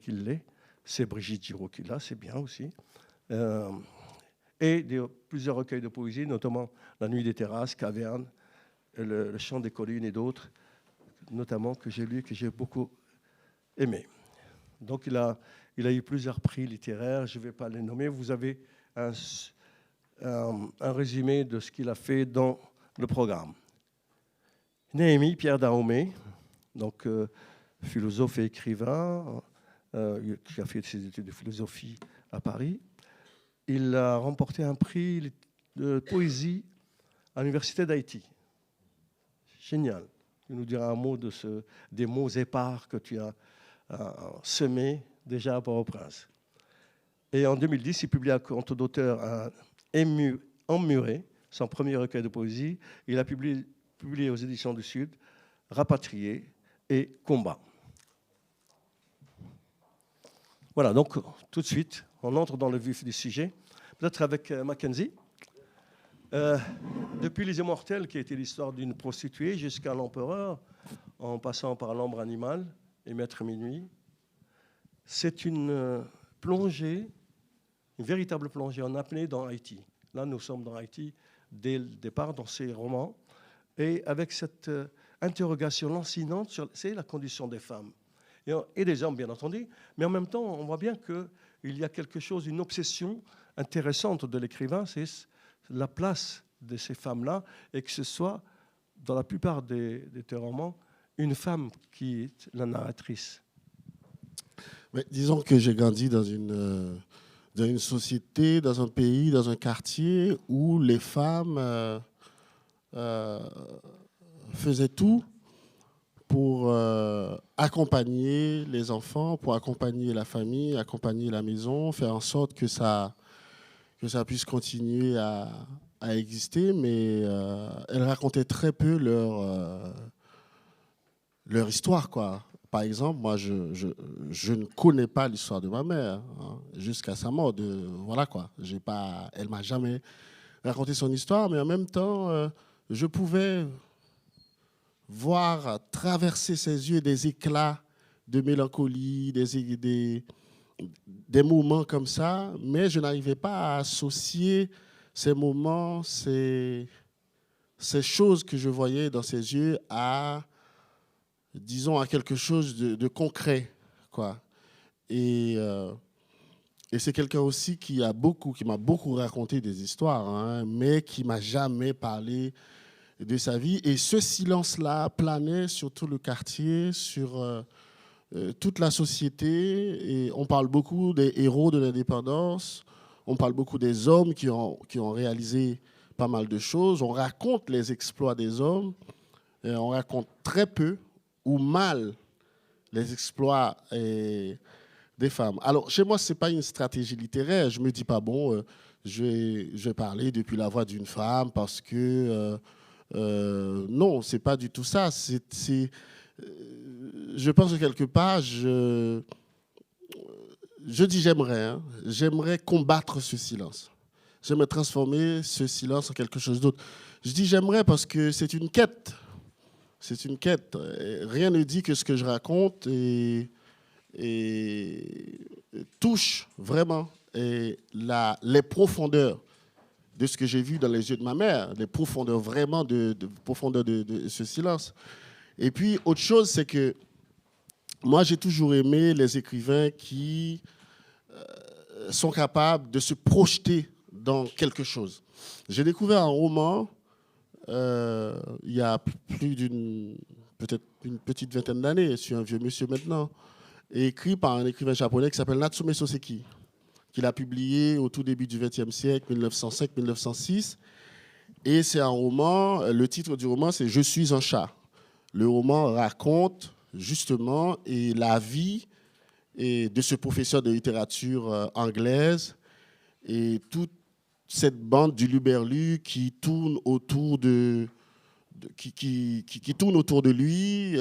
qui l'est. C'est Brigitte Giraud qui l'a, c'est bien aussi. Et plusieurs recueils de poésie, notamment La Nuit des Terrasses, Caverne, Le Chant des Collines et d'autres, notamment que j'ai lu et que j'ai beaucoup aimé. Donc il a eu plusieurs prix littéraires, je ne vais pas les nommer. Vous avez un résumé de ce qu'il a fait dans le programme. Néhémie Pierre Dahomey, donc philosophe et écrivain, qui a fait ses études de philosophie à Paris. Il a remporté un prix de poésie à l'Université d'Haïti. Génial. Tu nous diras un mot des mots épars que tu as semés déjà à Port-au-Prince. Et en 2010, il publie un conte d'auteur Emmuré, son premier recueil de poésie. Il a publié aux Éditions du Sud, Rapatrié et Combat. Voilà, donc tout de suite, on entre dans le vif du sujet. Peut-être avec Mackenzie. Depuis Les Immortels, qui a été l'histoire d'une prostituée, jusqu'à l'Empereur, en passant par L'Ombre animale et Maître Minuit, c'est une plongée, une véritable plongée en apnée dans Haïti. Là, nous sommes dans Haïti dès le départ, dans ces romans, et avec cette interrogation lancinante sur la condition des femmes et des hommes, bien entendu, mais en même temps, on voit bien qu'il y a quelque chose, une obsession intéressante de l'écrivain, c'est la place de ces femmes-là, et que ce soit, dans la plupart des romans, une femme qui est la narratrice. Mais disons que j'ai grandi dans une société, dans un pays, dans un quartier où les femmes faisaient tout pour accompagner les enfants, pour accompagner la famille, accompagner la maison, faire en sorte que ça puisse continuer à exister, mais elles racontaient très peu leur histoire, quoi. Par exemple, moi, je ne connais pas l'histoire de ma mère, hein, jusqu'à sa mort. Voilà, quoi. Elle m'a jamais raconté son histoire, mais en même temps, je pouvais voir traverser ses yeux des éclats de mélancolie, des moments comme ça, mais je n'arrivais pas à associer ces moments, ces choses que je voyais dans ses yeux à, disons, à quelque chose de concret, quoi. Et c'est quelqu'un aussi qui m'a beaucoup raconté des histoires, hein, mais qui m'a jamais parlé de sa vie. Et ce silence-là planait sur tout le quartier, sur toute la société. Et on parle beaucoup des héros de l'indépendance. On parle beaucoup des hommes qui ont réalisé pas mal de choses. On raconte les exploits des hommes. Et on raconte très peu ou mal les exploits des femmes. Alors, chez moi, ce n'est pas une stratégie littéraire. Je ne me dis pas, bon, je vais parler depuis la voix d'une femme parce que... non, ce n'est pas du tout ça. Je pense que quelque part, je dis j'aimerais. Hein, j'aimerais combattre ce silence. J'aimerais transformer ce silence en quelque chose d'autre. Je dis j'aimerais parce que c'est une quête. C'est une quête. Rien ne dit que ce que je raconte touche vraiment les profondeurs de ce que j'ai vu dans les yeux de ma mère, les profondeurs vraiment profondeur de ce silence. Et puis, autre chose, c'est que moi, j'ai toujours aimé les écrivains qui sont capables de se projeter dans quelque chose. J'ai découvert un roman il y a peut-être une petite vingtaine d'années, je suis un vieux monsieur maintenant, écrit par un écrivain japonais qui s'appelle Natsume Soseki, qu'il a publié au tout début du XXe siècle, 1905-1906. Et c'est un roman, le titre du roman, c'est « Je suis un chat ». Le roman raconte justement la vie de ce professeur de littérature anglaise et toute cette bande du Luberlu qui tourne autour qui tourne autour de lui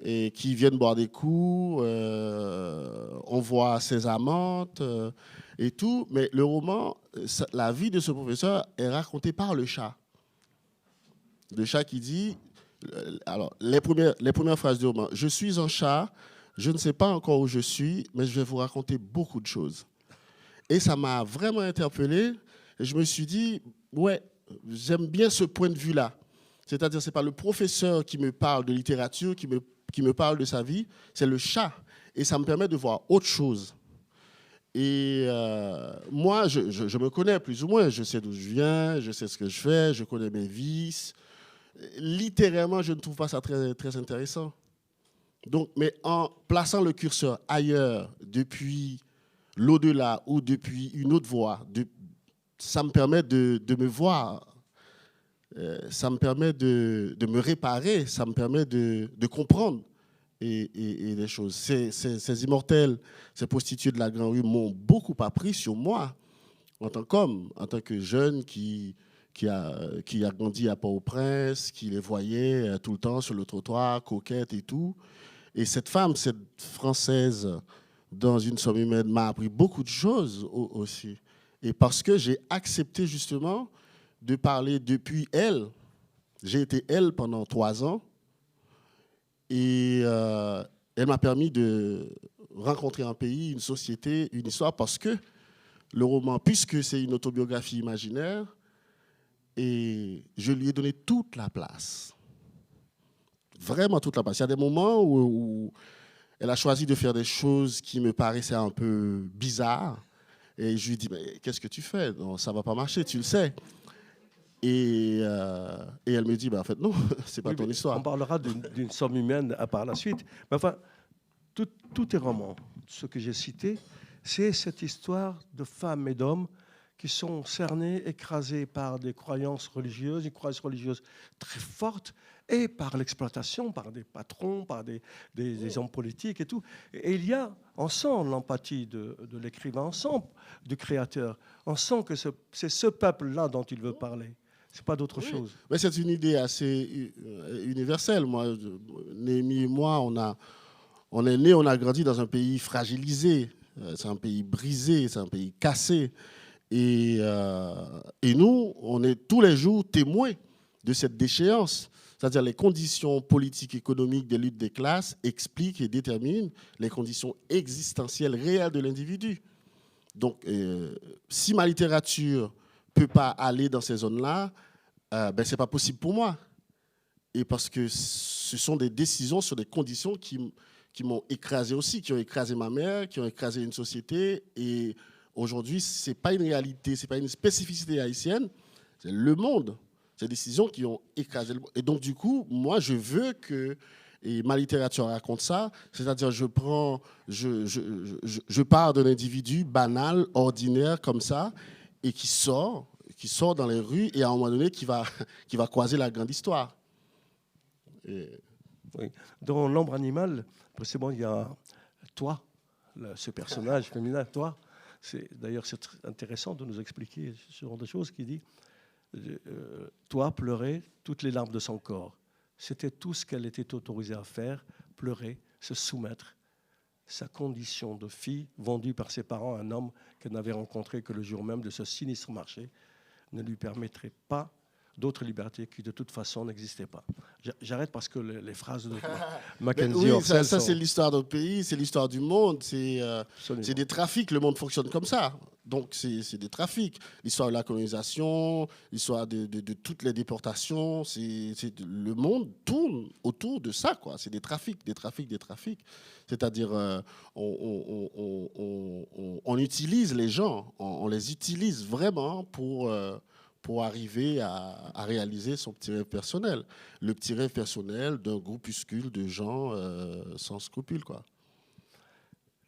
et qui viennent boire des coups. On voit ses amantes et tout. Mais le roman, la vie de ce professeur est racontée par le chat. Le chat qui dit... Alors, les premières phrases du roman. « Je suis un chat. je ne sais pas encore où je suis, mais je vais vous raconter beaucoup de choses. Et ça m'a vraiment interpellé. Et je me suis dit, ouais, j'aime bien ce point de vue-là. C'est-à-dire, ce n'est pas le professeur qui me parle de littérature, qui me parle de sa vie, c'est le chat. Et ça me permet de voir autre chose. Et moi, je me connais plus ou moins. Je sais d'où je viens, je sais ce que je fais, je connais mes vices. Littéralement, je ne trouve pas ça très, très intéressant. Donc, mais en plaçant le curseur ailleurs, depuis l'au-delà ou depuis une autre voie, ça me permet de me voir, ça me permet de me réparer, ça me permet de comprendre et les choses. Ces immortels, ces prostituées de la Grande Rue m'ont beaucoup appris sur moi en tant qu'homme, en tant que jeune qui a grandi à Port-au-Prince, qui les voyait tout le temps sur le trottoir, coquette et tout. Et cette femme, cette Française, dans Une somme humaine, m'a appris beaucoup de choses aussi. Et parce que j'ai accepté justement de parler depuis elle. J'ai été elle pendant 3 ans. Et elle m'a permis de rencontrer un pays, une société, une histoire, parce que le roman, puisque c'est une autobiographie imaginaire, et je lui ai donné toute la place. Vraiment toute la place. Il y a des moments où elle a choisi de faire des choses qui me paraissaient un peu bizarres. Et je lui ai dit, mais qu'est-ce que tu fais? Non, ça ne va pas marcher, tu le sais. Et elle me dit, en fait, non, c'est pas ton histoire. On parlera d'une somme humaine par la suite. Mais enfin, tous tes romans, ce que j'ai cité, c'est cette histoire de femmes et d'hommes qui sont cernés, écrasés par des croyances religieuses, une croyance religieuse très forte, et par l'exploitation, par des patrons, par des hommes politiques et tout. Et il y a, on sent l'empathie de l'écrivain, on sent du créateur, on sent que c'est ce peuple-là dont il veut parler. C'est pas d'autre chose. Mais c'est une idée assez universelle. Moi, Néhémie et moi, on est nés, on a grandi dans un pays fragilisé. C'est un pays brisé, c'est un pays cassé. Et nous, on est tous les jours témoins de cette déchéance. C'est-à-dire les conditions politiques, économiques des luttes des classes expliquent et déterminent les conditions existentielles réelles de l'individu. Donc, si ma littérature ne peut pas aller dans ces zones-là, ce n'est pas possible pour moi. Et parce que ce sont des décisions sur des conditions qui m'ont écrasé aussi, qui ont écrasé ma mère, qui ont écrasé une société. Et aujourd'hui, ce n'est pas une réalité, ce n'est pas une spécificité haïtienne, c'est le monde. Ces décisions qui ont écrasé le monde. Et donc, du coup, moi, je veux que, et ma littérature raconte ça, c'est-à-dire je pars d'un individu banal, ordinaire, comme ça, et qui sort dans les rues, et à un moment donné, qui va croiser la grande histoire. Oui. Dans L'ombre animale, précisément, il y a toi, ce personnage féminin, toi. D'ailleurs, c'est intéressant de nous expliquer ce genre de choses qui dit toi, pleurer toutes les larmes de son corps. C'était tout ce qu'elle était autorisée à faire, pleurer, se soumettre. Sa condition de fille vendue par ses parents à un homme qu'elle n'avait rencontré que le jour même de ce sinistre marché ne lui permettrait pas d'autres libertés qui de toute façon n'existaient pas. J'arrête parce que les phrases de Mackenzie Orsel ça c'est l'histoire d'un pays, c'est l'histoire du monde, c'est des trafics, le monde fonctionne comme ça. Donc c'est des trafics. L'histoire de la colonisation, l'histoire de toutes les déportations, le monde tourne autour de ça, quoi. C'est des trafics. C'est-à-dire on utilise les gens, on les utilise vraiment pour arriver à réaliser son petit rêve personnel. Le petit rêve personnel d'un groupuscule de gens sans scrupules, quoi.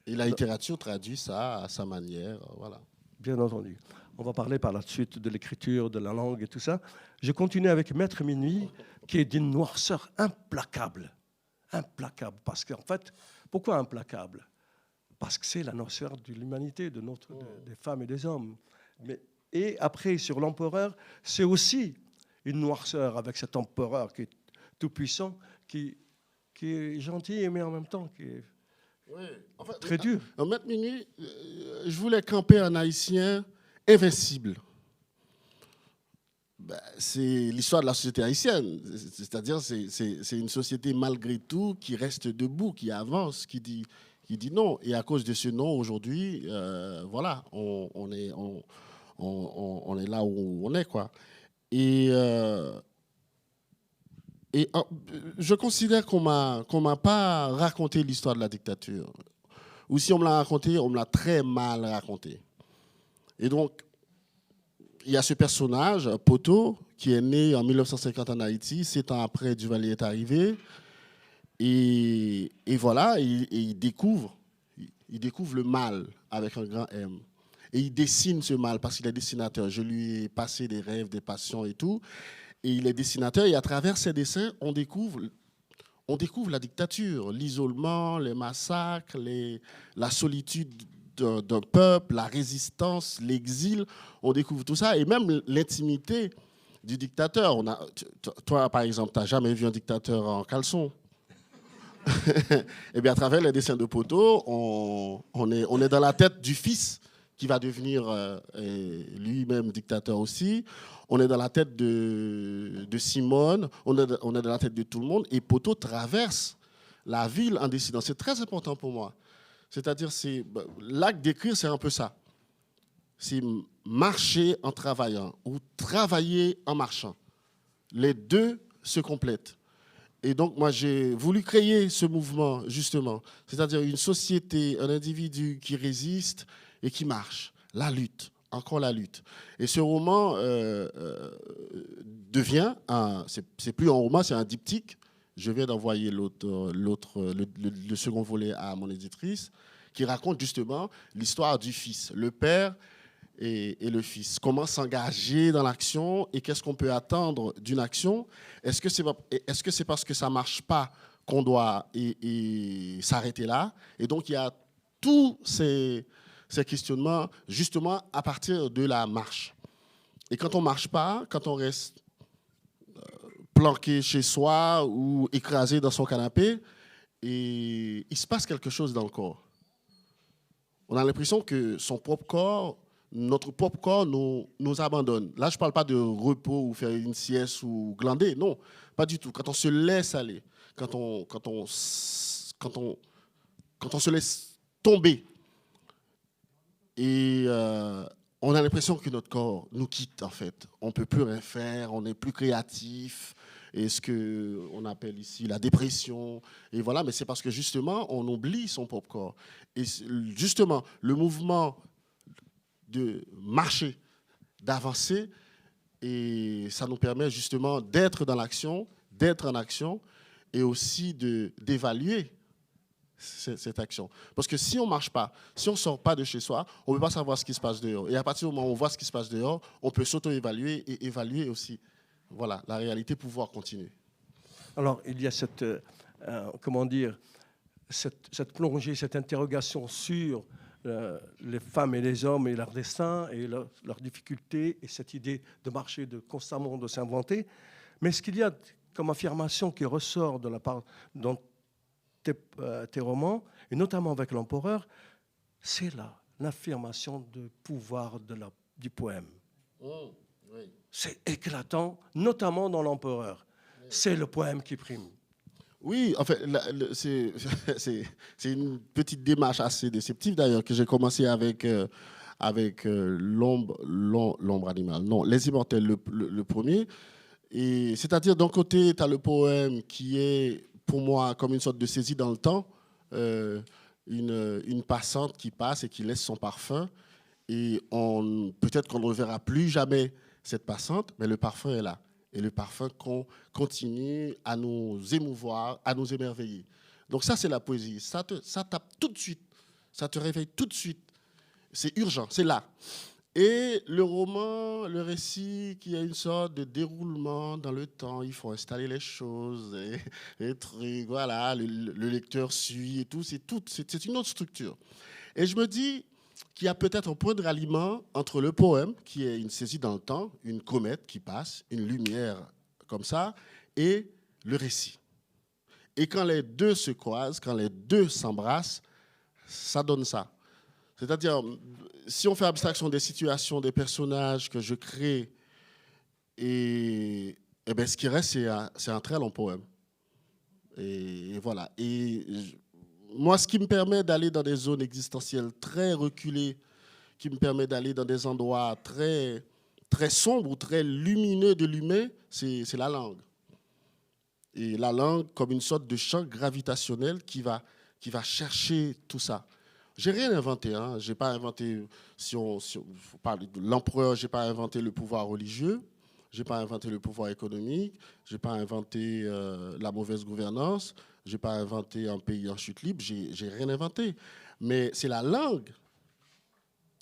Et la littérature traduit ça à sa manière, voilà. Bien entendu. On va parler par la suite de l'écriture, de la langue et tout ça. Je continue avec Maître Minuit, qui est d'une noirceur implacable. Implacable. Parce qu'en fait, pourquoi implacable? Parce que c'est la noirceur de l'humanité, des femmes et des hommes. Et après, sur l'empereur, c'est aussi une noirceur avec cet empereur qui est tout-puissant, qui est gentil, mais en même temps qui est très dur. En Maître Minuit, je voulais camper un Haïtien invincible. c'est l'histoire de la société haïtienne. C'est-à-dire, c'est une société malgré tout qui reste debout, qui avance, qui dit non. Et à cause de ce non, aujourd'hui, voilà, on est là où on est, quoi. Et je considère qu'on m'a pas raconté l'histoire de la dictature. Ou si on me l'a raconté, on me l'a très mal raconté. Et donc, il y a ce personnage, Poto, qui est né en 1950 en Haïti, 7 ans après Duvalier est arrivé. Et voilà, il découvre le mal avec un grand M. Et il dessine ce mal parce qu'il est dessinateur. Je lui ai passé des rêves, des passions et tout. Et il est dessinateur. Et à travers ses dessins, on découvre la dictature, l'isolement, les massacres, la solitude d'un peuple, la résistance, l'exil. On découvre tout ça. Et même l'intimité du dictateur. Toi, par exemple, tu n'as jamais vu un dictateur en caleçon. Et bien, à travers les dessins de Poto, on est dans la tête du fils qui va devenir lui-même dictateur aussi. On est dans la tête de Simone, on est dans la tête de tout le monde. Et Poto traverse la ville en dessinant. C'est très important pour moi. C'est-à-dire, l'acte d'écrire, c'est un peu ça. C'est marcher en travaillant ou travailler en marchant. Les deux se complètent. Et donc, moi, j'ai voulu créer ce mouvement, justement. C'est-à-dire une société, un individu qui résiste et qui marche. La lutte, encore la lutte. Et ce roman devient, c'est plus un roman, c'est un diptyque. Je viens d'envoyer le second volet à mon éditrice, qui raconte justement l'histoire du fils, le père et le fils. Comment s'engager dans l'action et qu'est-ce qu'on peut attendre d'une action? Est-ce que c'est parce que ça ne marche pas qu'on doit s'arrêter là? Et donc, il y a tous ces questionnements justement à partir de la marche. Et quand on ne marche pas, quand on reste planqué chez soi ou écrasé dans son canapé, et il se passe quelque chose dans le corps. On a l'impression que notre propre corps nous abandonne. Là, je ne parle pas de repos ou faire une sieste ou glander, non, pas du tout. Quand on se laisse aller, quand on se laisse tomber, et on a l'impression que notre corps nous quitte, en fait. On ne peut plus rien faire, on n'est plus créatif, et ce qu'on appelle ici la dépression. Et voilà, mais c'est parce que justement, on oublie son propre corps. Et justement, le mouvement de marcher, d'avancer, et ça nous permet justement d'être dans l'action, d'être en action, et aussi d'évaluer cette action. Parce que si on ne marche pas, si on ne sort pas de chez soi, on ne peut pas savoir ce qui se passe dehors. Et à partir du moment où on voit ce qui se passe dehors, on peut s'auto-évaluer et évaluer aussi, voilà, la réalité, pouvoir continuer. Alors, il y a cette plongée, cette interrogation sur les femmes et les hommes et leur destin et leurs difficultés et cette idée de marcher, constamment de s'inventer. Mais ce qu'il y a comme affirmation qui ressort de la part dans tes romans, et notamment avec l'Empereur, c'est l'affirmation de pouvoir du poème. Oui. C'est éclatant, notamment dans l'Empereur. Oui. C'est le poème qui prime. Oui, en fait, c'est une petite démarche assez déceptive d'ailleurs que j'ai commencé avec l'ombre animale. Non, Les Immortels, le premier. Et c'est-à-dire, d'un côté, tu as le poème qui est, pour moi, comme une sorte de saisie dans le temps, une passante qui passe et qui laisse son parfum. Et peut-être qu'on ne reverra plus jamais cette passante, mais le parfum est là. Et le parfum continue à nous émouvoir, à nous émerveiller. Donc ça, c'est la poésie. Ça tape tout de suite. Ça te réveille tout de suite. C'est urgent, c'est là. Et le roman, le récit, qui a une sorte de déroulement dans le temps. Il faut installer les choses, et trucs, voilà, le lecteur suit et tout. C'est une autre structure. Et je me dis qu'il y a peut-être un point de ralliement entre le poème, qui est une saisie dans le temps, une comète qui passe, une lumière comme ça, et le récit. Et quand les deux se croisent, quand les deux s'embrassent, ça donne ça. C'est-à-dire, si on fait abstraction des situations, des personnages que je crée, Et ben, ce qui reste, c'est un très long poème. Et voilà. Moi, ce qui me permet d'aller dans des zones existentielles très reculées, qui me permet d'aller dans des endroits très, très sombres ou très lumineux de l'humain, c'est la langue. Et la langue comme une sorte de champ gravitationnel qui va chercher tout ça. J'ai rien inventé. Hein. J'ai pas inventé, si on parle de l'empereur, j'ai pas inventé le pouvoir religieux, j'ai pas inventé le pouvoir économique, j'ai pas inventé la mauvaise gouvernance, j'ai pas inventé un pays en chute libre, j'ai rien inventé. Mais c'est la langue.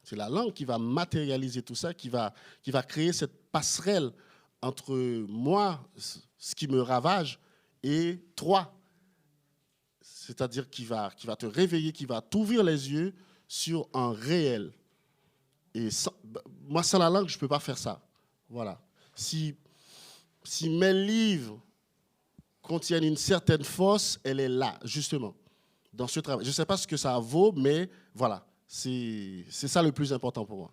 C'est la langue qui va matérialiser tout ça, qui va créer cette passerelle entre moi, ce qui me ravage, et toi. C'est-à-dire qui va te réveiller, qui va t'ouvrir les yeux sur un réel. Et moi, sans la langue, je ne peux pas faire ça. Voilà. Si mes livres contiennent une certaine force, elle est là, justement, dans ce travail. Je ne sais pas ce que ça vaut, mais voilà, c'est ça le plus important pour moi.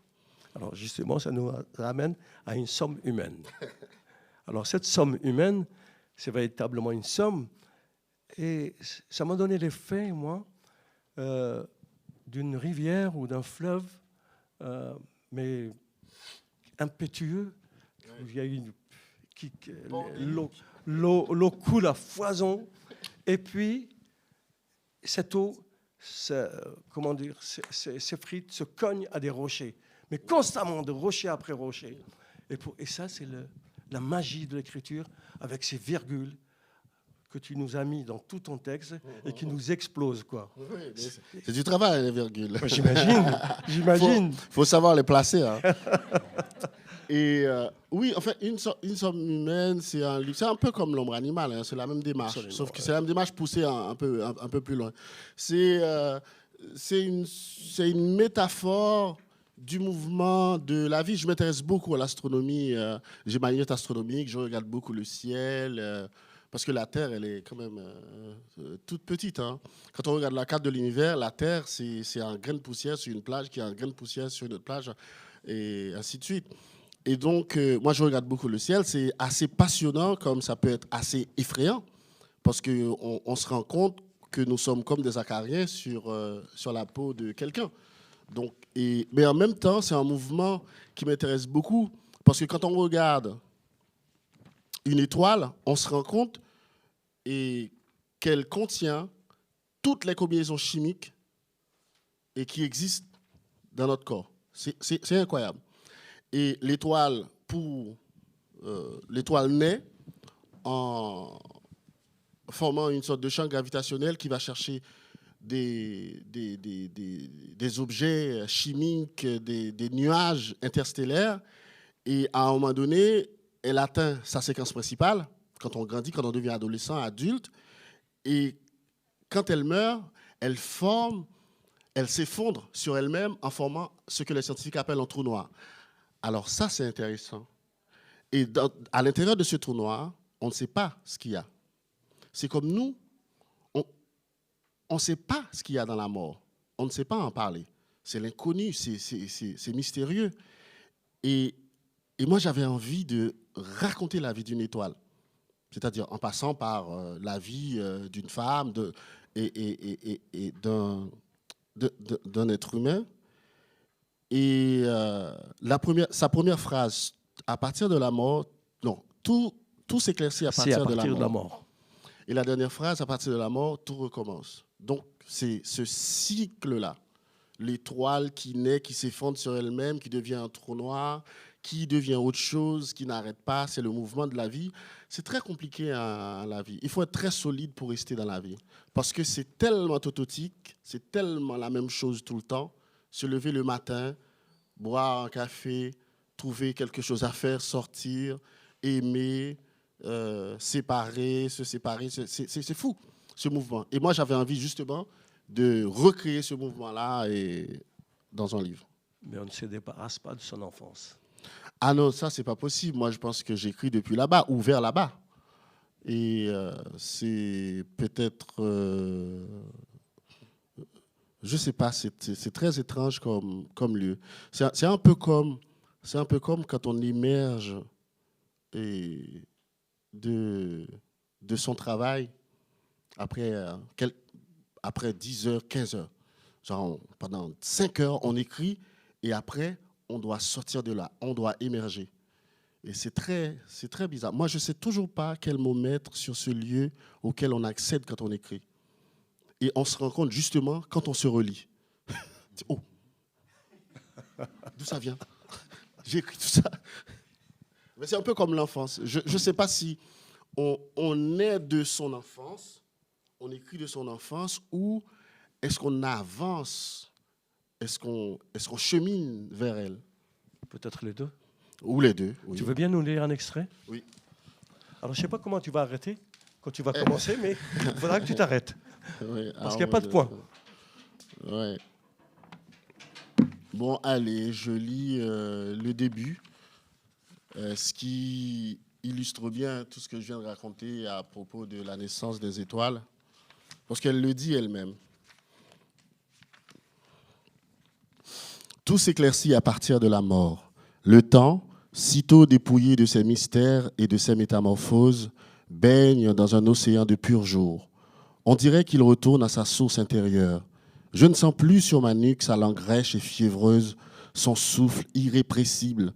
Alors justement, ça nous ramène à une somme humaine. Alors cette somme humaine, c'est véritablement une somme. Et ça m'a donné l'effet, moi, d'une rivière ou d'un fleuve, mais impétueux. Il y a l'eau coule à foison, et puis cette eau, s'effrite, se cogne à des rochers, mais constamment de rocher après rocher. Et ça, c'est la magie de l'écriture, avec ces virgules que tu nous as mis dans tout ton texte et qui nous explose, quoi. Oui, c'est du travail, les virgules. J'imagine. Faut savoir les placer. Hein. Et oui, en fait, une somme humaine, c'est un peu comme l'ombre animale, hein, c'est la même démarche. Absolument, sauf que c'est la même démarche poussée un peu plus loin. C'est une métaphore du mouvement de la vie. Je m'intéresse beaucoup à l'astronomie. J'ai ma lunette astronomique, je regarde beaucoup le ciel. Parce que la Terre, elle est quand même toute petite. Hein. Quand on regarde la carte de l'univers, la Terre, c'est un grain de poussière sur une plage, qui est un grain de poussière sur une autre plage, et ainsi de suite. Et donc, moi, je regarde beaucoup le ciel. C'est assez passionnant, comme ça peut être assez effrayant, parce qu'on se rend compte que nous sommes comme des acariens sur la peau de quelqu'un. Donc, mais en même temps, c'est un mouvement qui m'intéresse beaucoup, parce que quand on regarde une étoile, on se rend compte qu'elle contient toutes les combinaisons chimiques et qui existent dans notre corps. C'est incroyable. Et l'étoile naît en formant une sorte de champ gravitationnel qui va chercher des objets chimiques, des nuages interstellaires. Et à un moment donné, elle atteint sa séquence principale, quand on grandit, quand on devient adolescent, adulte. Et quand elle meurt, elle s'effondre sur elle-même en formant ce que les scientifiques appellent un trou noir. Alors ça, c'est intéressant. Et à l'intérieur de ce trou noir, on ne sait pas ce qu'il y a. C'est comme nous, on ne sait pas ce qu'il y a dans la mort. On ne sait pas en parler. C'est l'inconnu, c'est mystérieux. Et moi, j'avais envie de raconter la vie d'une étoile, c'est-à-dire en passant par la vie d'une femme et d'un être humain. Et sa première phrase, à partir de la mort, non, tout s'éclaircit à partir de la mort. Et la dernière phrase, à partir de la mort, tout recommence. Donc, c'est ce cycle-là. L'étoile qui naît, qui s'effondre sur elle-même, qui devient un trou noir, qui devient autre chose, qui n'arrête pas. C'est le mouvement de la vie. C'est très compliqué à la vie. Il faut être très solide pour rester dans la vie. Parce que c'est tellement autotique, c'est tellement la même chose tout le temps. Se lever le matin, boire un café, trouver quelque chose à faire, sortir, aimer, se séparer. C'est fou, ce mouvement. Et moi, j'avais envie justement de recréer ce mouvement-là dans un livre. Mais on ne se débarrasse pas de son enfance. Ah non, ça, c'est pas possible. Moi, je pense que j'écris depuis là-bas, ou vers là-bas. Et c'est peut-être... je sais pas, c'est très étrange comme lieu. C'est un peu comme quand on émerge et de son travail après, après 10 heures, 15 heures. Genre, pendant 5 heures, on écrit et après, on doit sortir de là, on doit émerger. Et c'est très bizarre. Moi, je ne sais toujours pas quel mot mettre sur ce lieu auquel on accède quand on écrit. Et on se rend compte justement quand on se relit. Oh, d'où ça vient? J'ai écrit tout ça. Mais c'est un peu comme l'enfance. Je ne sais pas si on est de son enfance, on écrit de son enfance, ou est-ce qu'on avance, est-ce qu'on chemine vers elle? Peut-être les deux. Ou les deux, oui. Tu veux bien nous lire un extrait? Oui. Alors, je ne sais pas comment tu vas arrêter quand tu vas commencer, mais il faudra que tu t'arrêtes. Oui, parce qu'il n'y a pas de point. Ouais. Bon, allez, je lis le début, ce qui illustre bien tout ce que je viens de raconter à propos de la naissance des étoiles, parce qu'elle le dit elle-même. Tout s'éclaircit à partir de la mort. Le temps, sitôt dépouillé de ses mystères et de ses métamorphoses, baigne dans un océan de pur jour. On dirait qu'il retourne à sa source intérieure. Je ne sens plus sur ma nuque sa langue rêche et fiévreuse, son souffle irrépressible.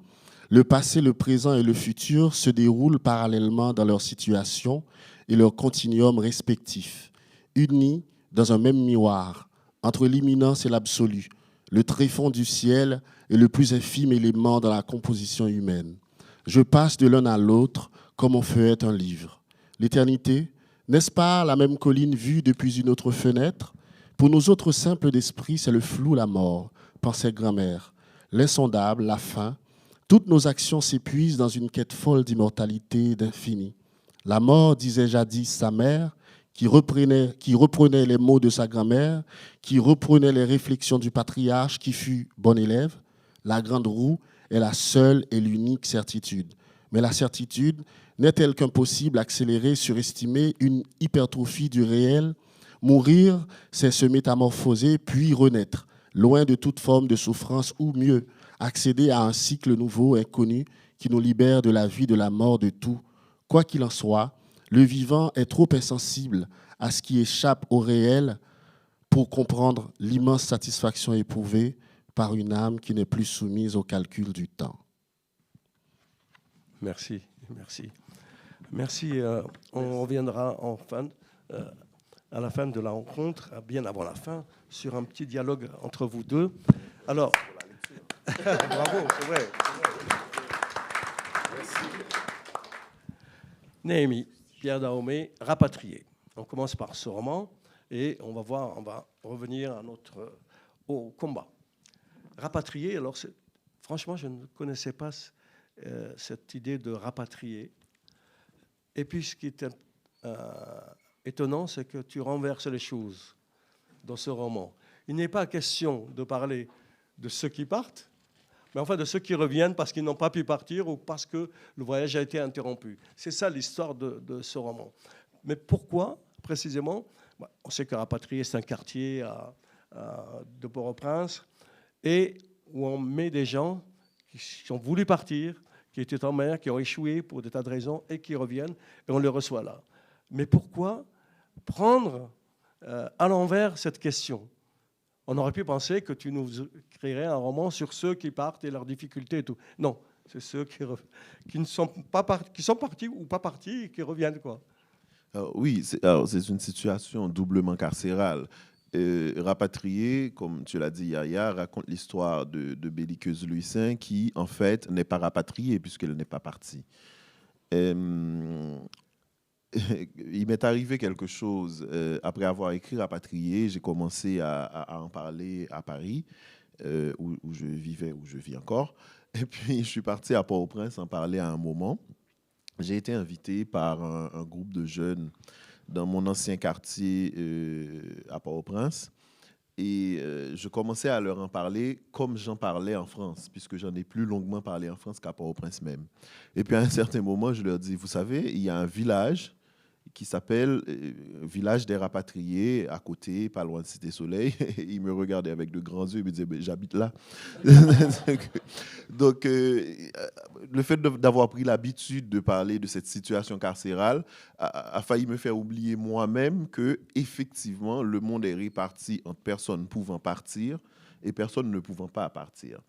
Le passé, le présent et le futur se déroulent parallèlement dans leur situation et leur continuum respectif, unis dans un même miroir, entre l'imminence et l'absolu, le tréfonds du ciel et le plus infime élément dans la composition humaine. Je passe de l'un à l'autre comme on feuillette un livre. L'éternité, n'est-ce pas la même colline vue depuis une autre fenêtre? Pour nous autres simples d'esprit, c'est le flou, la mort, pensait grand-mère. L'insondable, la fin, toutes nos actions s'épuisent dans une quête folle d'immortalité, d'infini. La mort, disait jadis sa mère, qui reprenait les mots de sa grand-mère, qui reprenait les réflexions du patriarche qui fut bon élève. La grande roue est la seule et l'unique certitude. Mais la certitude n'est-elle qu'un possible accéléré, surestimé, une hypertrophie du réel? Mourir, c'est se métamorphoser, puis renaître, loin de toute forme de souffrance, ou mieux, accéder à un cycle nouveau, inconnu, qui nous libère de la vie, de la mort, de tout. Quoi qu'il en soit, le vivant est trop insensible à ce qui échappe au réel pour comprendre l'immense satisfaction éprouvée par une âme qui n'est plus soumise au calcul du temps. Merci, merci. Merci. On reviendra à la fin de la rencontre, bien avant la fin, sur un petit dialogue entre vous deux. Alors, bravo, c'est vrai. Merci. Néhémie, Pierre Dahomey, Rapatrié. On commence par ce roman et on va revenir au combat. Rapatrié, alors franchement, je ne connaissais pas cette idée de rapatrier. Et puis, ce qui est étonnant, c'est que tu renverses les choses dans ce roman. Il n'est pas question de parler de ceux qui partent, mais enfin de ceux qui reviennent parce qu'ils n'ont pas pu partir ou parce que le voyage a été interrompu. C'est ça l'histoire de ce roman. Mais pourquoi, précisément? On sait que Rapatrié, c'est un quartier de Port-au-Prince, et où on met des gens qui ont voulu partir, qui étaient en mer, qui ont échoué pour des tas de raisons, et qui reviennent, et on les reçoit là. Mais pourquoi prendre à l'envers cette question? On aurait pu penser que tu nous créerais un roman sur ceux qui partent et leurs difficultés et tout. Non, c'est ceux qui ne sont pas qui sont partis ou pas partis et qui reviennent, quoi. Oui, c'est une situation doublement carcérale. Rapatrié, comme tu l'as dit, Yaya, raconte l'histoire de Belliqueuse Louisin qui, en fait, n'est pas rapatriée puisqu'elle n'est pas partie. Il m'est arrivé quelque chose. Après avoir écrit Rapatrié, j'ai commencé à en parler à Paris, où je vivais, où je vis encore. Et puis, je suis parti à Port-au-Prince en parler à un moment. J'ai été invité par un groupe de jeunes dans mon ancien quartier à Port-au-Prince. Et je commençais à leur en parler comme j'en parlais en France, puisque j'en ai plus longuement parlé en France qu'à Port-au-Prince même. Et puis à un certain moment, je leur dis, vous savez, il y a un village qui s'appelle Village des Rapatriés, à côté, pas loin de Cité Soleil. Il me regardait avec de grands yeux, il me disait, j'habite là. Donc, le fait d'avoir pris l'habitude de parler de cette situation carcérale a failli me faire oublier moi-même que, effectivement, le monde est réparti entre personnes pouvant partir et personnes ne pouvant pas partir.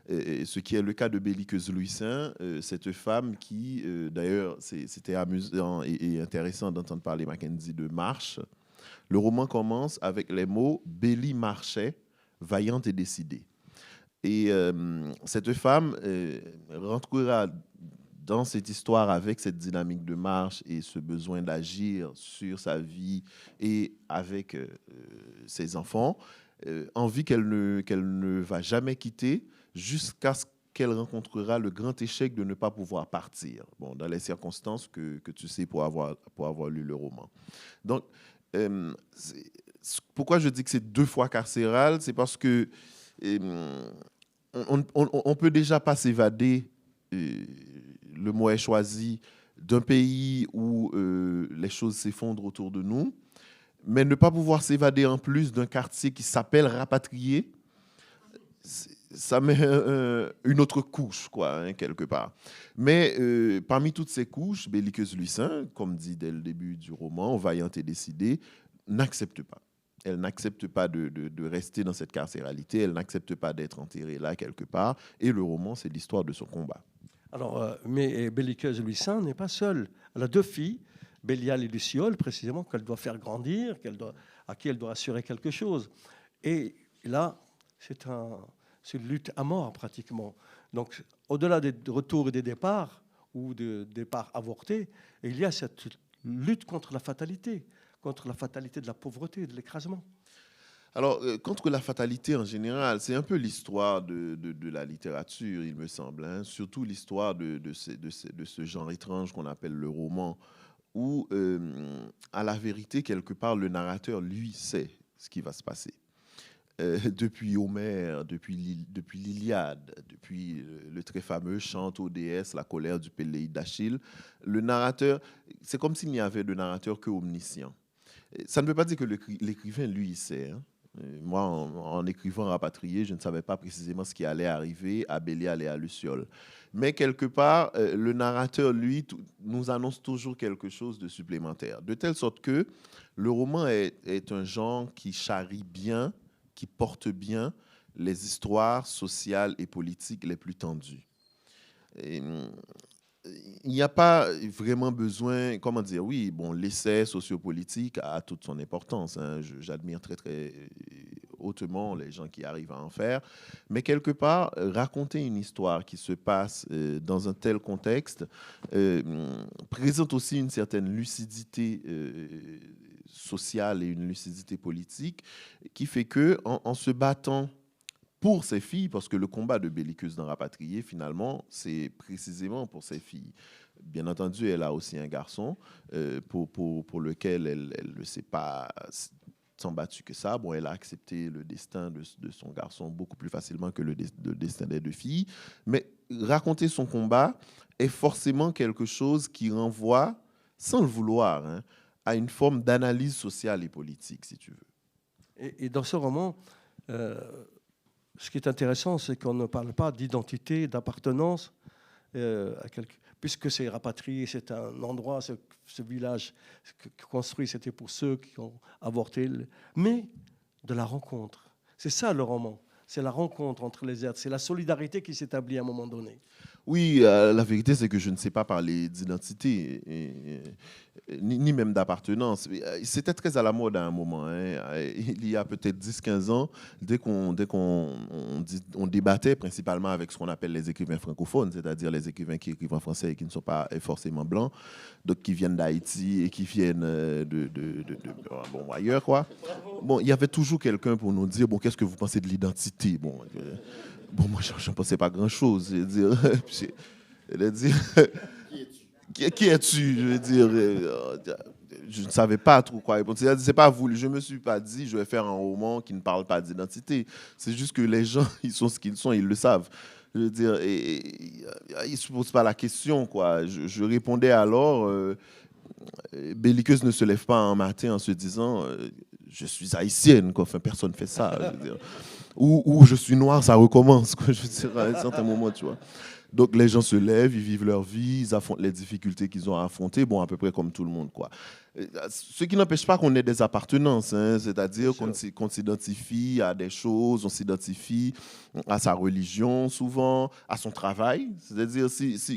Ce qui est le cas de Bélikeuse Louisin, cette femme qui, d'ailleurs, c'était amusant et intéressant d'entendre parler Mackenzie de marche. Le roman commence avec les mots « Béli marchait, vaillante et décidée ». Et cette femme rentrera dans cette histoire avec cette dynamique de marche et ce besoin d'agir sur sa vie et avec ses enfants, envie qu'elle ne va jamais quitter, jusqu'à ce qu'elle rencontrera le grand échec de ne pas pouvoir partir, bon, dans les circonstances que tu sais pour avoir lu le roman. Donc, pourquoi je dis que c'est 2 fois carcéral, c'est parce que on peut déjà pas s'évader, le mot est choisi, d'un pays où les choses s'effondrent autour de nous, mais ne pas pouvoir s'évader en plus d'un quartier qui s'appelle Rapatrié, ça met une autre couche, quoi, hein, quelque part. Mais parmi toutes ces couches, Bélikeuse Louisin, comme dit dès le début du roman, vaillante et décidée, n'accepte pas. Elle n'accepte pas de rester dans cette carcéralité, elle n'accepte pas d'être enterrée là, quelque part. Et le roman, c'est l'histoire de son combat. Alors, mais Bélikeuse Louisin n'est pas seule. Elle a 2 filles, Bélial et Luciole, précisément, qu'elle doit faire grandir, à qui elle doit assurer quelque chose. Et là, c'est une lutte à mort, pratiquement. Donc, au-delà des retours et des départs, ou de départs avortés, il y a cette lutte contre la fatalité de la pauvreté, de l'écrasement. Alors, contre la fatalité en général, c'est un peu l'histoire de la littérature, il me semble, hein, surtout l'histoire de ce genre étrange qu'on appelle le roman, où, à la vérité, quelque part, le narrateur, lui, sait ce qui va se passer. Depuis Homère, depuis l'Iliade, depuis le très fameux chant aux déesses, la colère du Péléide d'Achille, le narrateur, c'est comme s'il n'y avait de narrateur que omniscient. Ça ne veut pas dire que l'écrivain, lui, il sait. Hein. Moi, en écrivant Rapatrié, je ne savais pas précisément ce qui allait arriver à Bélial et à Luciole. Mais quelque part, le narrateur, lui, nous annonce toujours quelque chose de supplémentaire. De telle sorte que le roman est un genre qui charrie bien, qui porte bien les histoires sociales et politiques les plus tendues. Et, il n'y a pas vraiment besoin, comment dire, oui, bon, l'essai sociopolitique a toute son importance. Hein, j'admire très, très hautement les gens qui arrivent à en faire. Mais quelque part, raconter une histoire qui se passe dans un tel contexte présente aussi une certaine lucidité sociale et une lucidité politique qui fait que, en se battant pour ses filles, parce que le combat de Bélikeuse dans Rapatrié, finalement, c'est précisément pour ses filles. Bien entendu, elle a aussi un garçon pour lequel elle ne s'est pas tant battue que ça. Bon, elle a accepté le destin de son garçon beaucoup plus facilement que le destin des 2 filles. Mais raconter son combat est forcément quelque chose qui renvoie, sans le vouloir, hein, à une forme d'analyse sociale et politique, si tu veux. Et dans ce roman, ce qui est intéressant, c'est qu'on ne parle pas d'identité, d'appartenance, puisque c'est Rapatrié, c'est un endroit, ce village construit, c'était pour ceux qui ont avorté, mais de la rencontre. C'est ça le roman, c'est la rencontre entre les êtres, c'est la solidarité qui s'établit à un moment donné. Oui, la vérité, c'est que je ne sais pas parler d'identité, ni même d'appartenance. C'était très à la mode à un moment. Hein. Il y a peut-être 10-15 ans, dès qu'on débattait principalement avec ce qu'on appelle les écrivains francophones, c'est-à-dire les écrivains qui écrivent en français et qui ne sont pas forcément blancs, donc qui viennent d'Haïti et qui viennent bon, ailleurs, quoi. Bon, il y avait toujours quelqu'un pour nous dire, bon, qu'est-ce que vous pensez de l'identité? Bon, moi, je ne pensais pas grand-chose. Je veux dire, qui es-tu? Je veux dire, je ne savais pas trop quoi répondre. C'est pas voulu. Je ne me suis pas dit, je vais faire un roman qui ne parle pas d'identité. C'est juste que les gens, ils sont ce qu'ils sont, ils le savent. Je veux dire, ils ne se posent pas la question, quoi. Je répondais alors belliqueuse ne se lève pas un matin en se disant je suis haïtienne, quoi. Enfin, personne ne fait ça. Je veux dire. Ou je suis noir, ça recommence, quoi. Je veux dire, à un certain moment, tu vois. Donc les gens se lèvent, ils vivent leur vie, ils affrontent les difficultés qu'ils ont à affronter, bon, à peu près comme tout le monde, quoi. Ce qui n'empêche pas qu'on ait des appartenances, hein, c'est-à-dire qu'on s'identifie à des choses, on s'identifie à sa religion souvent, à son travail. C'est-à-dire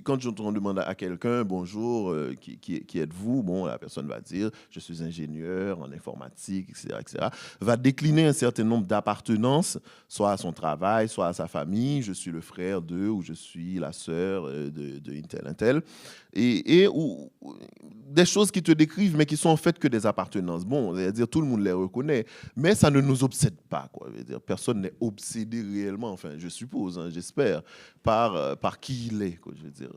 quand on demande à quelqu'un bonjour, qui êtes-vous, bon, la personne va dire je suis ingénieur en informatique, etc., va décliner un certain nombre d'appartenances, soit à son travail, soit à sa famille. Je suis le frère de, ou je suis la sœur de un tel. Ou des choses qui te décrivent, mais qui sont en fait que des appartenances. Bon, c'est-à-dire tout le monde les reconnaît, mais ça ne nous obsède pas, quoi. C'est-à-dire, personne n'est obsédé réellement, enfin, je suppose, hein, j'espère, par qui il est, quoi. Je veux dire,